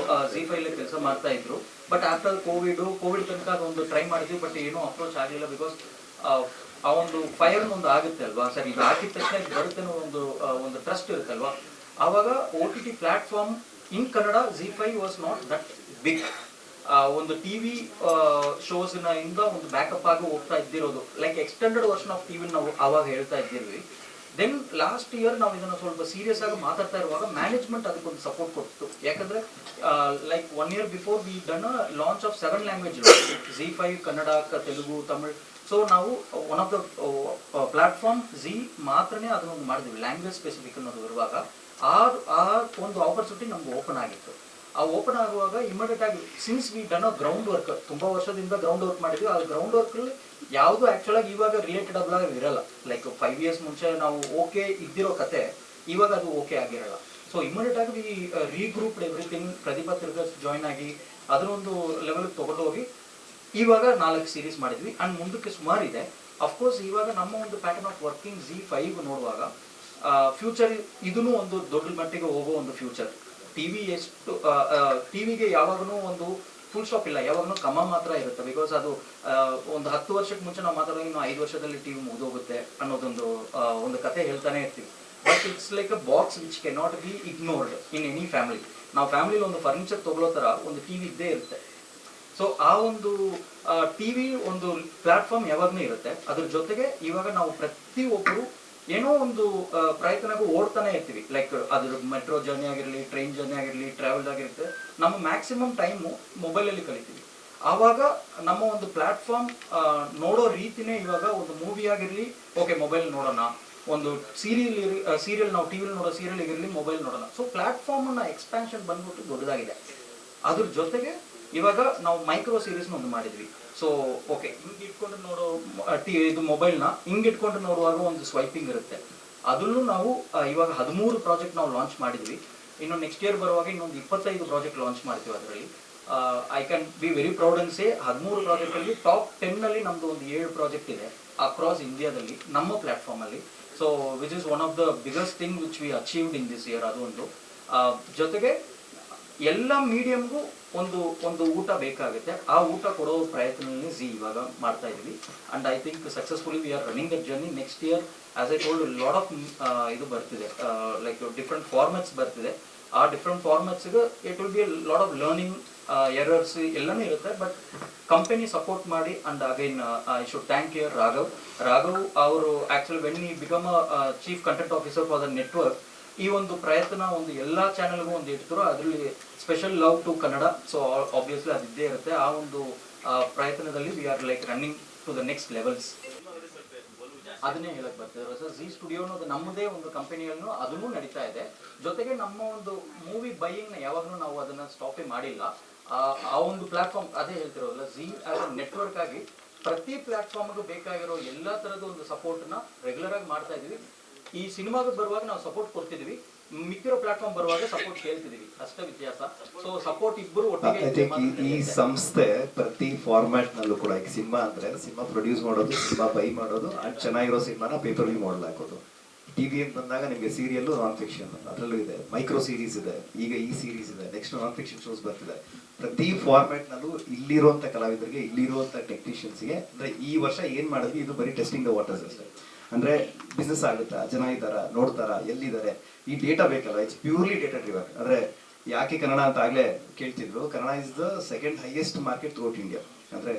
ZEE5 ಕೆಲಸ ಮಾಡ್ತಾ ಇದ್ರು. ಬಟ್ ಆಫ್ಟರ್ ಕೋವಿಡ್ ತನಕ ಅದೊಂದು ಟ್ರೈ ಮಾಡಿದ್ವಿ, ಬಟ್ ಏನೂ ಅಪ್ರೋಚ್ ಆಗಲಿಲ್ಲ. ಬಿಕಾಸ್ ಆ ಒಂದು ಫೈರ್ ಒಂದು ಆಗುತ್ತೆ ಅಲ್ವಾ ಸರ್, ಇದು ಹಾಕಿದ ತಕ್ಷಣ ಇದು ಬರುತ್ತೆ ಅನ್ನೋ ಒಂದು ಟ್ರಸ್ಟ್ ಇರುತ್ತಲ್ವಾ. ಆವಾಗ OTT platform in Kannada ZEE5 was not that big. ಒಂದು ಟಿವಿ ಶೋಸ್ ಇಂದ ಒಂದು ಬ್ಯಾಕಪ್ ಆಗಿ ಹೋಗ್ತಾ ಇದ್ದಿರೋದು, like extended version of TV ನಾವು ಆವಾಗ ಹೇಳ್ತಾ ಇದ್ದಿರ್ವಿ. ದೆನ್ ಲಾಸ್ಟ್ ಇಯರ್ ನಾವು ಇದನ್ನ ಸ್ವಲ್ಪ ಸೀರಿಯಸ್ ಆಗಿ ಮಾತಾಡ್ತಾ ಇರುವಾಗ ಮ್ಯಾನೇಜ್ಮೆಂಟ್ ಅದಕ್ಕೊಂದು ಸಪೋರ್ಟ್ ಕೊಡ್ತು. ಯಾಕಂದ್ರೆ like 1 year before we done launch of 7 language ZEE5 Kannada, Telugu, Tamil. So ನಾವು one of the platform Zee ಮಾತ್ರನೇ ಅದನ್ನೊಂದು ಮಾಡಿದ್ವಿ ಲ್ಯಾಂಗ್ವೇಜ್ ಸ್ಪೆಸಿಫಿಕ್ ಅನ್ನೋದು ಬರುವಾಗ ಆ ಒಂದು ಆಪರ್ಚುನಿಟಿ ನಮ್ಗೆ ಓಪನ್ ಆಗಿತ್ತು. ಆ ಓಪನ್ ಆಗುವಾಗ ಇಮಿಡಿಯೇಟ್ ಆಗಿ since we done a ground work, ತುಂಬಾ ವರ್ಷದಿಂದ ಗ್ರೌಂಡ್ ವರ್ಕ್ ಮಾಡಿದ್ವಿ. ಆ ಗ್ರೌಂಡ್ ವರ್ಕ್ ಯಾವುದು ಆಕ್ಚುಲ್ ಆಗಿ ಇವಾಗ ರಿಲೇಟೆಡ್ ಆಗಿ ಇರಲ್ಲ. ಲೈಕ್ 5 years ಮುಂಚೆ ನಾವು ಓಕೆ ಇದ್ದಿರೋ ಕತೆ ಇವಾಗ ಅದು ಓಕೆ ಆಗಿರಲ್ಲ. ಸೊ ಇಮಿಡಿಯೇಟ್ ಆಗಿ ವಿ ರೀಗ್ರೂಪ್ಡ್ ಎವ್ರಿಥಿಂಗ್. ಪ್ರದೀಪ ತಿರ್ಗಸ್ ಜಾಯ್ನ್ ಆಗಿ ಅದನ್ನೊಂದು ಲೆವೆಲ್ಗೆ ತಗೊಂಡು ಹೋಗಿ ಇವಾಗ 4 series ಮಾಡಿದ್ವಿ. ಅಂಡ್ ಮುಂದಕ್ಕೆ ಸುಮಾರು ಇದೆ. ಅಫ್ಕೋರ್ಸ್ ಇವಾಗ ನಮ್ಮ ಒಂದು ಪ್ಯಾಟರ್ನ್ ಆಫ್ ವರ್ಕಿಂಗ್ ZEE5 ನೋಡುವಾಗ ಫ್ಯೂಚರ್ ಇದನ್ನು ಒಂದು ದೊಡ್ಡ ಮಟ್ಟಿಗೆ ಹೋಗೋ ಒಂದು ಫ್ಯೂಚರ್. ಟಿವಿಗೆ ಯಾವಾಗಲೂ ಒಂದು ಫುಲ್ ಸ್ಟಾಪ್ ಇಲ್ಲ, ಯಾವಾಗಲೂ ಕಮ ಮಾತ್ರ ಇರುತ್ತೆ. ಬಿಕಾಸ್ ಅದು ಒಂದು 10 ವರ್ಷಕ್ಕೆ ಮುಂಚೆ ನಾವು ಮಾತಾಡೋದು ಇನ್ನು 5 ವರ್ಷದಲ್ಲಿ ಟಿವಿ ಮುಗಿದೋಗುತ್ತೆ ಅನ್ನೋದೊಂದು ಕತೆ ಹೇಳ್ತಾನೆ ಇರ್ತೀವಿ. But it's like a box which can not be ignored in any family. ನಾವು ಫ್ಯಾಮಿಲಿಲಿ ಒಂದು ಫರ್ನಿಚರ್ ತಗೊಳ್ಳೋ ಥರ ಒಂದು ಟಿವಿ ಇದ್ದೇ ಇರುತ್ತೆ. ಸೊ ಆ ಒಂದು ಟಿವಿ ಒಂದು ಪ್ಲಾಟ್ಫಾರ್ಮ್ ಯಾವಾಗಲೂ ಇರುತ್ತೆ. ಅದ್ರ ಜೊತೆಗೆ ಇವಾಗ ನಾವು ಪ್ರತಿಯೊಬ್ಬರು ಏನೋ ಒಂದು ಪ್ರಯತ್ನಕ್ಕೂ ಓಡ್ತಾನೆ ಇರ್ತೀವಿ. ಲೈಕ್ ಅದ್ರ ಮೆಟ್ರೋ ಜರ್ನಿ ಆಗಿರಲಿ, ಟ್ರೈನ್ ಜರ್ನಿ ಆಗಿರಲಿ, ಟ್ರಾವೆಲ್ ಆಗಿರುತ್ತೆ. ನಮ್ಮ ಮ್ಯಾಕ್ಸಿಮಮ್ ಟೈಮು ಮೊಬೈಲಲ್ಲಿ ಕಳಿತೀವಿ. ಆವಾಗ ನಮ್ಮ ಒಂದು ಪ್ಲಾಟ್ಫಾರ್ಮ್ ನೋಡೋ ರೀತಿನೇ ಇವಾಗ ಒಂದು ಮೂವಿ ಆಗಿರಲಿ ಓಕೆ ಮೊಬೈಲ್ ನೋಡೋಣ, ಒಂದು ಸೀರಿಯಲ್ ನಾವು ಟಿವಿಲಿ ನೋಡೋ ಸೀರಿಯಲ್ ಆಗಿರಲಿ ಮೊಬೈಲ್ ನೋಡೋಣ. ಸೊ ಪ್ಲಾಟ್ಫಾರ್ಮ್ನ ಎಕ್ಸ್ಪ್ಯಾನ್ಷನ್ ಬಂದ್ಬಿಟ್ಟು ದೊಡ್ಡದಾಗಿದೆ. ಅದ್ರ ಜೊತೆಗೆ ಇವಾಗ ನಾವು ಮೈಕ್ರೋ ಸೀರೀಸ್ನ ಒಂದು ಮಾಡಿದ್ವಿ. ಸೊ ಓಕೆ ಹಿಂಗೆ ಇಟ್ಕೊಂಡು ನೋಡೋ ಇದು ಮೊಬೈಲ್ನ ಹಿಂಗೆ ಇಟ್ಕೊಂಡು ನೋಡುವಾಗ ಒಂದು ಸ್ವೈಪಿಂಗ್ ಇರುತ್ತೆ. ಅದನ್ನು ನಾವು ಇವಾಗ 13 ಪ್ರಾಜೆಕ್ಟ್ ನಾವು ಲಾಂಚ್ ಮಾಡಿದ್ವಿ. ಇನ್ನು ನೆಕ್ಸ್ಟ್ ಇಯರ್ ಬರುವಾಗ ಇನ್ನೊಂದು 25 ಪ್ರಾಜೆಕ್ಟ್ ಲಾಂಚ್ ಮಾಡ್ತೀವಿ. ಅದರಲ್ಲಿ I can be very proud and say 13 ಪ್ರಾಜೆಕ್ಟಲ್ಲಿ ಟಾಪ್ 10ನಲ್ಲಿ ನಮ್ಮದು ಒಂದು 7 ಪ್ರಾಜೆಕ್ಟ್ ಇದೆ ಅಕ್ರಾಸ್ ಇಂಡಿಯಾದಲ್ಲಿ ನಮ್ಮ ಪ್ಲಾಟ್ಫಾರ್ಮಲ್ಲಿ. So which is one of the biggest thing which we achieved in this year. ಅದು ಒಂದು ಜೊತೆಗೆ ಎಲ್ಲ ಮೀಡಿಯಮ್ಗೂ ಒಂದು ಊಟ ಬೇಕಾಗುತ್ತೆ. ಆ ಊಟ ಕೊಡೋ ಪ್ರಯತ್ನದಲ್ಲಿ ಝೀ ಇವಾಗ ಮಾಡ್ತಾ ಇದ್ದೀವಿ. And I think successfully we are running that journey. Next year as I told lot of ಇದು ಬರ್ತಿದೆ, ಲೈಕ್ ಡಿಫ್ರೆಂಟ್ ಫಾರ್ಮ್ಯಾಟ್ಸ್ ಬರ್ತಿದೆ. ಆ ಡಿಫ್ರೆಂಟ್ ಫಾರ್ಮ್ಯಾಟ್ಸ್ಗೆ it will be lot of learning, errors ಎಲ್ಲನೂ ಇರುತ್ತೆ. ಬಟ್ ಕಂಪನಿ ಸಪೋರ್ಟ್ ಮಾಡಿ. And again I should thank your Raghav ಅವರು actually when he become a chief content officer for the network ಈ ಒಂದು ಪ್ರಯತ್ನ ಒಂದು ಎಲ್ಲ ಚಾನೆಲ್ಗೂ ಒಂದು ಇಡ್ತರು. ಅದರಲ್ಲಿ special love to Kannada. So obviously ಅದಿದ್ದೇ ಇರುತ್ತೆ. ಆ ಒಂದು ಪ್ರಯತ್ನದಲ್ಲಿ we are like running to the next levels. ಅದನ್ನೇ ಹೇಳಕ್ ಬರ್ತಿದ್ರು ಸರ್. ಝೀ ಸ್ಟುಡಿಯೋ ಅನ್ನೋದು ನಮ್ಮದೇ ಒಂದು ಕಂಪನಿಯನ್ನು ಅದನ್ನು ನಡೀತಾ ಇದೆ. ಜೊತೆಗೆ ನಮ್ಮ ಒಂದು ಮೂವಿ ಬೈಯಿಂಗ್ನ ಯಾವಾಗಲೂ ನಾವು ಅದನ್ನ ಸ್ಟಾಪೇ ಮಾಡಿಲ್ಲ. ಆ ಒಂದು ಪ್ಲಾಟ್ಫಾರ್ಮ್ ಅದೇ ಹೇಳ್ತಿರೋಲ್ಲ, ಝೀ ಆಸ್ ಅ ನೆಟ್ವರ್ಕ್ ಆಗಿ ಪ್ರತಿ ಪ್ಲಾಟ್ಫಾರ್ಮ್ಗೂ ಬೇಕಾಗಿರೋ ಎಲ್ಲ ಥರದ ಒಂದು ಸಪೋರ್ಟ್ನ ರೆಗ್ಯುಲರ್ ಆಗಿ ಮಾಡ್ತಾ ಇದೀವಿ. ಈ ಸಿನಿಮಾಗೆ ಬರುವಾಗ ನಾವು ಸಪೋರ್ಟ್ ಕೊಡ್ತಿದ್ವಿ, ಮಿಕ್ಕಿರೋ ಪ್ಲಾಟ್ಫಾರ್ಮ್ ಬರುವಾಗ ಸಪೋರ್ಟ್ ಕೇಳ್ತಿದೀವಿ, ಅಷ್ಟೇ ವ್ಯತ್ಯಾಸ. ಸೊ ಸಪೋರ್ಟ್ ಇಬ್ಬರು ಒಟ್ಟಿಗೆ. ಈ ಸಂಸ್ಥೆ ಪ್ರತಿ ಫಾರ್ಮ್ಯಾಟ್ ನಲ್ಲೂ ಕೂಡ, ಈಗ ಸಿನಿಮಾ ಅಂದ್ರೆ ಸಿನಿಮಾ ಪ್ರೊಡ್ಯೂಸ್ ಮಾಡೋದು, ಸಿನಿಮಾ ಬೈ ಮಾಡೋದು, ಅಂಡ್ ಚೆನ್ನಾಗಿರೋ ಸಿನಿಮಾನ ಪೇಪರ್ ವ್ಯೂ ಮಾಡಲ್ ಹಾಕೋದು. ಟಿವಿ ಅಂತ ಬಂದಾಗ ನಿಮಗೆ ಸೀರಿಯಲ್, ನಾನ್ ಫಿಕ್ಷನ್ ಅದರಲ್ಲೂ ಇದೆ, ಮೈಕ್ರೋ ಸೀರೀಸ್ ಇದೆ, ಈಗ ಈ ಸೀರೀಸ್ ಇದೆ, ನೆಕ್ಸ್ಟ್ ನಾನ್ ಫಿಕ್ಷನ್ ಶೋಸ್ ಬರ್ತಿದೆ. ಪ್ರತಿ ಫಾರ್ಮ್ಯಾಟ್ ನಲ್ಲೂ ಇಲ್ಲಿರುವಂತ ಕಲಾವಿದರಿಗೆ, ಇಲ್ಲಿರುವಂತ ಟೆಕ್ನಿಷಿಯನ್ಸ್ಗೆ ಅಂದ್ರೆ ಈ ವರ್ಷ ಏನ್ ಮಾಡಿದ್ವಿ, ಇದು ಬರೀ ಟೆಸ್ಟಿಂಗ್ ದ ವಾಟರ್ಸ್ ಅಷ್ಟೇ. ಅಂದ್ರೆ ಬಿಸ್ನೆಸ್ ಆಗುತ್ತಾ, ಜನ ಇದ್ದಾರಾ, ನೋಡ್ತಾರಾ, ಎಲ್ಲಿದ್ದಾರೆ, ಈ ಡೇಟಾ ಬೇಕಲ್ಲ. It's purely data driven. ಅಂದ್ರೆ ಯಾಕೆ ಕನ್ನಡ ಅಂತ ಆಗ್ಲೇ ಕೇಳ್ತಿದ್ರು. Kannada is the second highest market throughout India. ಅಂದ್ರೆ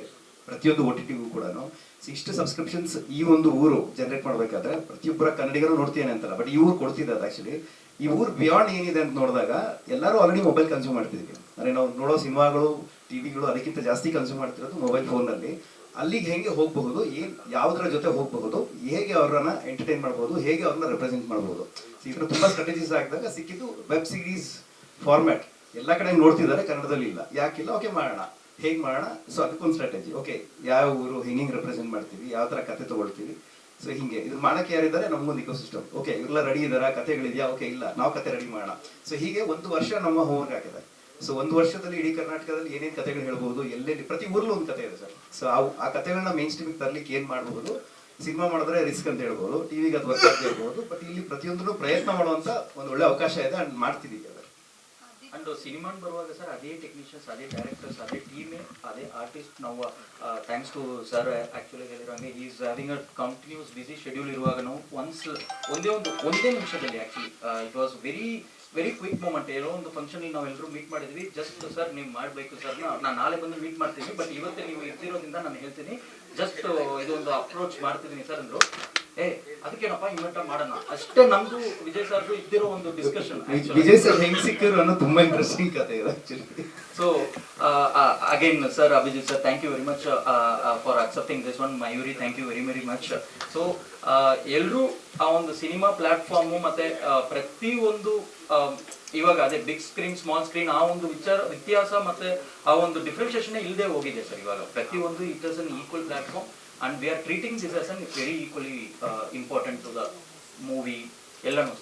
ಪ್ರತಿಯೊಂದು OTTಗೂ ಕೂಡ ಇಷ್ಟು ಸಬ್ಸ್ಕ್ರಿಪ್ಷನ್ಸ್ ಈ ಒಂದು ಊರು ಜನರೇಟ್ ಮಾಡಬೇಕಾದ್ರೆ ಪ್ರತಿಯೊಬ್ಬರ ಕನ್ನಡಿಗರು ನೋಡ್ತೀನಿ ಅಂತಲ್ಲ, ಬಟ್ ಈ ಊರು ಕೊಡ್ತಿದ್ದಾರೆ. ಆಕ್ಚುಲಿ ಈ ಊರು ಬಿಯಾಂಡ್ ಏನಿದೆ ಅಂತ ನೋಡಿದಾಗ ಎಲ್ಲರೂ ಆಲ್ರೆಡಿ ಮೊಬೈಲ್ ಕನ್ಸ್ಯೂಮ್ ಮಾಡ್ತಿದ್ವಿ. ಅಂದ್ರೆ ನಾವು ನೋಡೋ ಸಿನಿಮಾಗಳು, ಟಿವಿಗಳು ಅದಕ್ಕಿಂತ ಜಾಸ್ತಿ ಕನ್ಸ್ಯೂಮ್ ಮಾಡ್ತಿರೋದು ಮೊಬೈಲ್ ಫೋನಲ್ಲಿ. ಅಲ್ಲಿಗೆ ಹೆಂಗೆ ಹೋಗಬಹುದು, ಯಾವುದರ ಜೊತೆ ಹೋಗಬಹುದು, ಹೇಗೆ ಅವರನ್ನ ಎಂಟರ್ಟೈನ್ ಮಾಡಬಹುದು, ಹೇಗೆ ಅವ್ರನ್ನ ರೆಪ್ರೆಸೆಂಟ್ ಮಾಡಬಹುದು. ಇದರ ತುಂಬಾ ಸ್ಟ್ರಾಟಜೀಸ್ ಆಗಿದಾಗ ಸಿಕ್ಕಿದ್ದು ವೆಬ್ ಸೀರೀಸ್ ಫಾರ್ಮ್ಯಾಟ್. ಎಲ್ಲ ಕಡೆ ನೋಡ್ತಿದ್ದಾರೆ, ಕನ್ನಡದಲ್ಲಿ ಇಲ್ಲ. ಯಾಕಿಲ್ಲ? ಓಕೆ ಮಾಡೋಣ, ಹೇಗೆ ಮಾಡೋಣ. ಸೊ ಅದಕ್ಕೊಂದು ಸ್ಟ್ರಾಟಜಿ. ಓಕೆ, ಯಾವ ಊರು ಹೆಂಗೆ ರೆಪ್ರೆಸೆಂಟ್ ಮಾಡ್ತೀವಿ, ಯಾವ ತರ ಕತೆ ತಗೊಳ್ತೀವಿ. ಸೊ ಹಿಂಗೆ ಇದು ಮಾಡಕ್ಕೆ ಯಾರಿದ್ದಾರೆ, ನಮಗೊಂದು ಇಕೋಸಿಸ್ಟಮ್. ಓಕೆ, ಇವರೆಲ್ಲ ರೆಡಿ ಇದಾರ, ಕತೆಗಳಿದೆಯಾ? ಓಕೆ, ಇಲ್ಲ, ನಾವು ಕತೆ ರೆಡಿ ಮಾಡೋಣ. ಸೊ ಹೀಗೆ 1 ವರ್ಷ ನಮ್ಮ ಹೋಮ್ವರ್ಕ್ ಹಾಕಿದೆ. ಸೊ 1 ವರ್ಷದಲ್ಲಿ ಇಡೀ ಕರ್ನಾಟಕದಲ್ಲಿ ಏನೇನು ಕತೆಗಳು ಹೇಳ್ಬಹುದು, ಎಲ್ಲೆಲ್ಲಿ ಪ್ರತಿ ಊರ್ಲೂ ಒಂದು ಕತೆ ಇದೆ ಸರ್. ಸೊ ಆ ಕತೆಗಳನ್ನ ಮೇನ್ ಸ್ಟ್ರೀಮಿಗೆ ತರ್ಲಿಕ್ಕೆ ಏನ್ ಮಾಡಬಹುದು. ಸಿನಿಮಾ ಮಾಡಿದ್ರೆ ರಿಸ್ಕ್ ಅಂತ ಹೇಳ್ಬೋದು, ಟಿವಿಗೆ ಅದು ವರ್ಕ್ ಆಗದೆ ಇರ್ಬೋದು, ಬಟ್ ಇಲ್ಲಿ ಪ್ರತಿಯೊಂದನ್ನು ಪ್ರಯತ್ನ ಮಾಡುವಂತ ಒಂದು ಒಳ್ಳೆ ಅವಕಾಶ ಇದೆ ಅಂಡ್ ಮಾಡ್ತಿದ್ದೀವಿ. ಅಂಡ್ ಸಿನಿಮಾ ಬರುವಾಗ ಸರ್ ಅದೇ ಟೆಕ್ನಿಷಿಯನ್ಸ್, ಅದೇ ಡೈರೆಕ್ಟರ್ಸ್, ಅದೇ ಟೀಮೇ, ಅದೇ ಆರ್ಟಿಸ್ಟ್. ನಾವು ಥ್ಯಾಂಕ್ಸ್ ಟು ಸರ್ ಆಕ್ಚುಲಿ ಹೇಳಿರೋಂಗೆ is having a continuous busy schedule ಇರುವಾಗ ನಾವು ಒಂದೇ ನಿಮಿಷದಲ್ಲಿ actually it was very quick moment. ಏನೋ ಒಂದು ಫಂಕ್ಷನ್ ನಾವೆಲ್ಲರೂ ಮೀಟ್ ಮಾಡಿದ್ವಿ. ಜಸ್ಟ್ ಸರ್ ನೀವು ಮಾಡಬೇಕು ಸರ್, ನಾನು ನಾಳೆ ಬಂದು ಮೀಟ್ ಮಾಡ್ತೀನಿ, ಬಟ್ ಇವತ್ತೇ ನೀವು ಇದ್ದಿರೋದ್ರಿಂದ ನಾನು ಹೇಳ್ತೀನಿ, ಜಸ್ಟ್ ಇದೊಂದು ಅಪ್ರೋಚ್ ಮಾಡ್ತಿದ್ದೀನಿ ಸರ್ ಅಂದ್ರು. ಅದಕ್ಕೇನಪ್ಪ ಇನ್ವೆಂಟ್ ಮಾಡೋಣ ಅಷ್ಟೇ. ನಮ್ದು ವಿಜಯ್ ಸರ್ದು ಇದ್ದಿರೋ ಒಂದು ಡಿಸ್ಕಷನ್. ವಿಜಯ್ ಸರ್ ಹೆಂಗ್ ಸಿಕ್ಕರು ಅನ್ನೋ ತುಂಬಾ ಇಂಟ್ರೆಸ್ಟಿಂಗ್ ಕತೆ ಇದೆ actually. So again sir, Abhijit sir, thank you very much for accepting this one. Mayuri, thank you very very much. So ಎಲ್ಲರೂ ಆ ಒಂದು ಸಿನಿಮಾ ಪ್ಲಾಟ್ಫಾರ್ಮು ಮತ್ತೆ ಪ್ರತಿಯೊಂದು ಇವಾಗ ಅದೇ ಬಿಗ್ ಸ್ಕ್ರೀನ್, ಸ್ಮಾಲ್ ಸ್ಕ್ರೀನ್, ಆ ಒಂದು ವ್ಯತ್ಯಾಸ ಮತ್ತೆ ಆ ಒಂದು ಡಿಫ್ರೆನ್ಸಿಯೇಷನ್ ಇಲ್ಲದೆ ಹೋಗಿದೆ ಸರ್. ಇವಾಗ ಪ್ರತಿಯೊಂದು it is an equal platform and we are treating this as an very equally important to the movie ಎಲ್ಲನೂ.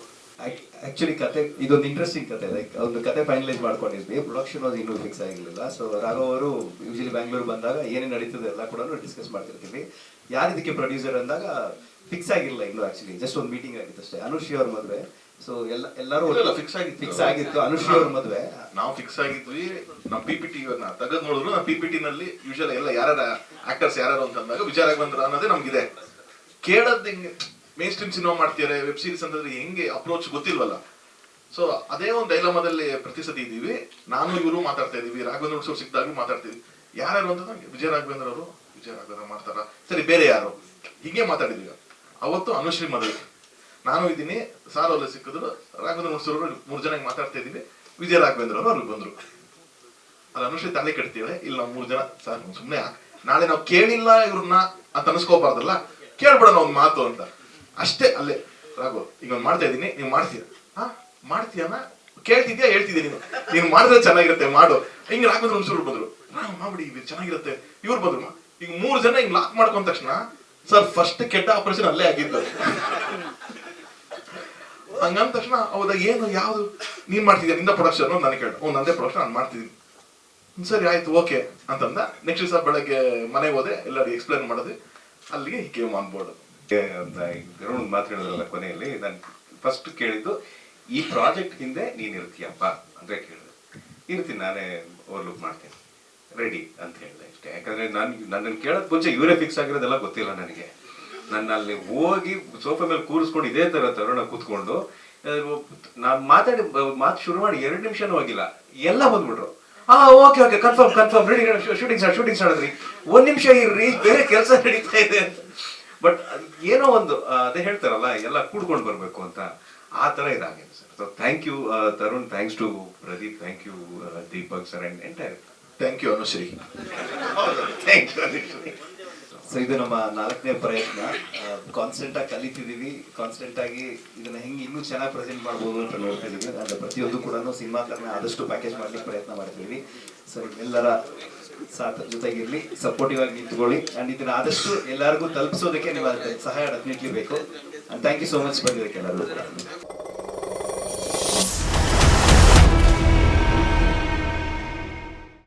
ಆಕ್ಚುಲಿ ಕತೆ ಇದೊಂದು ಇಂಟ್ರೆಸ್ಟಿಂಗ್ ಕತೆ. ಲೈಕ್ ಒಂದು ಕತೆ ಫೈನಲೈಸ್ ಮಾಡ್ಕೊಂಡಿದ್ವಿ, ಪ್ರೊಡಕ್ಷನ್ ಅದು ಇನ್ನೂ ಫಿಕ್ಸ್ ಆಗಿರಲಿಲ್ಲ. ಸೊ ರಾಘವ್ ಅವರು ಯೂಶಲಿ ಬ್ಯಾಂಗ್ಳೂರ್ ಬಂದಾಗ ಏನೇನು ನಡೀತದೆ ಎಲ್ಲ ಕೂಡ ಡಿಸ್ಕಸ್ ಮಾಡ್ತಿರ್ತೀವಿ. ಯಾರು ಇದಕ್ಕೆ ಪ್ರೊಡ್ಯೂಸರ್ ಅಂದಾಗ ಫಿಕ್ಸ್ ಆಗಿರಲಿಲ್ಲ ಇನ್ನೂ. ಆಕ್ಚುಲಿ ಜಸ್ಟ್ ಒಂದು ಮೀಟಿಂಗ್ ಆಗಿತ್ತು ಅಷ್ಟೇ. ಅನುಶ್ರೀ ಅವ್ರ ಮದುವೆ. ಸೊ ಎಲ್ಲರೂ ಫಿಕ್ಸ್ ಆಗಿತ್ತು. ಅನುಶ್ರೀ ಅವ್ರ ಮದುವೆ ನಾವು ಫಿಕ್ಸ್ ಆಗಿದ್ವಿ. ನಮ್ಮ PPT ತೆಗೆದು ನೋಡಿದ್ರು, ನಮ್ಮ PPT ನಲ್ಲಿ ಯೂಶಲ್ ಎಲ್ಲ ಯಾರ ಆಕ್ಟರ್ಸ್ ಯಾರು ಅಂತಂದಾಗ ವಿಜಯ ರಾಘವೇಂದ್ರ ಅನ್ನೋದೇ ನಮ್ಗಿದೆ. ಕೇಳದ್ ಹಿಂಗೆ ಮೇನ್ ಸ್ಟ್ರೀಮ್ ಸಿನಿಮಾ ಮಾಡ್ತಿದ್ದಾರೆ, ವೆಬ್ ಸೀರೀಸ್ ಅಂತಂದ್ರೆ ಹೆಂಗೆ ಅಪ್ರೋಚ್ ಗೊತ್ತಿಲ್ವಲ್ಲ. ಸೊ ಅದೇ ಒಂದು ಡೈಲಮಾದಲ್ಲಿ ಪ್ರತಿ ಸತಿ ಇದೀವಿ. ನಾನು ಇವರು ಮಾತಾಡ್ತಾ ಇದೀವಿ, ರಾಘವೇಂದ್ರ ಅವ್ರು ಸಿಕ್ಕಿದಾಗ್ಲೂ ಮಾತಾಡ್ತೀವಿ. ಯಾರ್ಯಾರು ಅಂತಂದ್ರೆ ವಿಜಯ ರಾಘವೇಂದ್ರ ಅವರು, ವಿಜಯ ರಾಘವೇಂದ್ರ ಮಾಡ್ತಾರ, ಸರಿ ಬೇರೆ ಯಾರು, ಹೀಗೆ ಮಾತಾಡಿದ್ವಿ. ಅವತ್ತು ಅನುಶ್ರೀ ಮದುವೆ ನಾನು ಇದ್ದೀನಿ, ಸಾರ್ ಅವ್ರಲ್ಲಿ ಸಿಕ್ಕಿದ್ರು, ರಾಘವೇಂದ್ರ ಮುಡ್ಸೂರು 3 ಜನ ಮಾತಾಡ್ತಾ ಇದೀವಿ. ವಿಜಯ ರಾಘವೇಂದ್ರ ಅವರು ಅವ್ರಿಗೆ ಬಂದ್ರು. ಅಲ್ಲಿ ಅನುಶ್ರೀ ತಲೆ ಕೆಡ್ತೀವಿ, ಇಲ್ಲಿ ನಾವು 3 ಜನ ಸಾರ್ ಸುಮ್ಮನೆ ನಾಳೆ ನಾವು ಕೇಳಿಲ್ಲ ಇವ್ರನ್ನ ಅಂತ ಅನ್ಸ್ಕೋಬಾರ್ದಲ್ಲ, ಕೇಳ್ಬಿಡೋಣ ಒಂದು ಮಾತು ಅಂತ ಅಷ್ಟೇ. ಅಲ್ಲೇ ರಾಘವ್ ಈಗ ಒಂದು ಮಾಡ್ತಾ ಇದೀನಿ, ನೀವು ಮಾಡ್ತೀಯ? ಮಾಡ್ತೀಯನ? ಕೇಳ್ತಿದ್ಯಾ? ಹೇಳ್ತಿದ್ಯಾ? ನೀನು ಮಾಡಿದ್ರೆ ಚೆನ್ನಾಗಿರುತ್ತೆ, ಮಾಡು. ಹಿಂಗೆ ರಾಘವೇಂದ್ರ ಮುಡ್ಸೂರು ಬಂದ್ರು, ಮಾಡ್ಬಿಡಿ ಇದು ಚೆನ್ನಾಗಿರುತ್ತೆ. ಇವ್ರು ಬಂದ್ರು. ಈಗ 3 ಜನ ಹಿಂಗ್ ಲಾಕ್ ಮಾಡ್ಕೊಂಡ ತಕ್ಷಣ ಸರ್ ಫಸ್ಟ್ ಕೆಟ್ಟ ಆಪರೇಷನ್ ಅಲ್ಲೇ ಆಗಿದ್ದು. ಹಂಗಂದ ತಕ್ಷಣ ಹೌದಾ, ಏನು ಯಾವ್ದು ನೀನ್ ಮಾಡ್ತಿದ್ಯಾ, ನಿಂದ ಪ್ರೊಡಕ್ಷನ್? ನನಗೆ ಕೇಳ, ನಂದೇ ಪ್ರೊಡಕ್ಷನ್, ನಾನು ಮಾಡ್ತಿದ್ದೀನಿ. ಸರಿ ಆಯ್ತು ಓಕೆ ಅಂತಂದ. ನೆಕ್ಸ್ಟ್ ದಿವಸ ಬೆಳಗ್ಗೆ ಮನೆಗೆ ಹೋದೆ, ಎಲ್ಲರಿಗೂ ಎಕ್ಸ್ಪ್ಲೈನ್ ಮಾಡಿದ್ವಿ. ಅಲ್ಲಿಗೆ ಹಿ ಕೇಮ್ ಆನ್ ಬೋರ್ಡ್ ಅಂತ ಒಂದು ಮಾತು ಹೇಳಿದ್ರಲ್ಲ ಕೊನೆಯಲ್ಲಿ, ನಾನು ಫಸ್ಟ್ ಕೇಳಿದ್ದು ಈ ಪ್ರಾಜೆಕ್ಟ್ ಹಿಂದೆ ನೀನ್ ಇರ್ತೀಯಪ್ಪ ಅಂದ್ರೆ ಕೇಳಿದೆ. ಇರ್ತೀನಿ, ನಾನೇ ಓವರ್ಲುಕ್ ಮಾಡ್ತೀನಿ, ರೆಡಿ ಅಂತ ಹೇಳಿದೆ ಅಷ್ಟೇ. ಯಾಕಂದ್ರೆ ನನ್ನನ್ನು ಕೇಳೋದ್ ಮುಂಚೆ ಇವರೇ ಫಿಕ್ಸ್ ಆಗಿರೋದೆಲ್ಲ ಗೊತ್ತಿಲ್ಲ ನನಗೆ. ನನ್ನ ಅಲ್ಲಿ ಹೋಗಿ ಸೋಫಾ ಮೇಲೆ ಕೂರಿಸ್ಕೊಂಡು ಇದೇ ತರ ತರುಣ ಕೂತ್ಕೊಂಡು ನಾನು ಮಾತು ಶುರು ಮಾಡಿ 2 ನಿಮಿಷನೂ ಹೋಗಿಲ್ಲ, ಎಲ್ಲ ಬಂದ್ಬಿಟ್ರು. Okay confirm ready, shooting start ಆದ್ರಿ, 1 ನಿಮಿಷ ಇರ್ರಿ, ಬೇರೆ ಕೆಲಸ ನಡೀತಾ ಇದೆ ಅಂತ. ಬಟ್ ಏನೋ ಒಂದು ಅದೇ ಹೇಳ್ತಾರಲ್ಲ, ಎಲ್ಲ ಕೂಡ್ಕೊಂಡು ಬರ್ಬೇಕು ಅಂತ, ಆ ತರ ಇದಾಗಿದೆ sir. So thank you Tarun, thanks to Pradeep, thank you Deepak sir and entire. Thank you Anushree. Thank you Anushree. So ಇದು ನಮ್ಮ 4ನೇ ಪ್ರಯತ್ನ. ಕಾನ್ಸ್ಟೆಂಟ್ ಆಗಿ ಕಲಿತಿದೀವಿ, ಕಾನ್ಸ್ಟೆಂಟ್ ಆಗಿ ಇದನ್ನ ಹೆಂಗೆ ಇನ್ನೂ ಚೆನ್ನಾಗಿ ಪ್ರೆಸೆಂಟ್ ಮಾಡ್ಬೋದು ಅಂತ ನೋಡ್ತಾ ಇದೀವಿ. ಅಂದ್ರೆ ಪ್ರತಿಯೊಂದು ಕೂಡ ಸಿನಿಮಾ ಥರನೇ ಆದಷ್ಟು ಪ್ಯಾಕೇಜ್ ಮಾಡ್ಲಿಕ್ಕೆ ಪ್ರಯತ್ನ ಮಾಡ್ತಿದೀವಿ. ಸೊ ಎಲ್ಲರ ಸಾಥ್ ಜೊತೆಗಿರ್ಲಿ, ಸಪೋರ್ಟಿವ್ ಆಗಿ ನಿಂತ್ಕೊಳ್ಳಿ ಅಂಡ್ ಇದನ್ನ ಆದಷ್ಟು ಎಲ್ಲರಿಗೂ ತಲುಪಿಸೋದಕ್ಕೆ ನಿಮ್ಮ ಸಹಾಯ ಡೆಫಿನೆಟ್ಲಿ ಬೇಕು. And thank you so much ಬಂದಿದ್ದಕ್ಕೆ ಎಲ್ಲರಿಗೂ ಕೂಡ.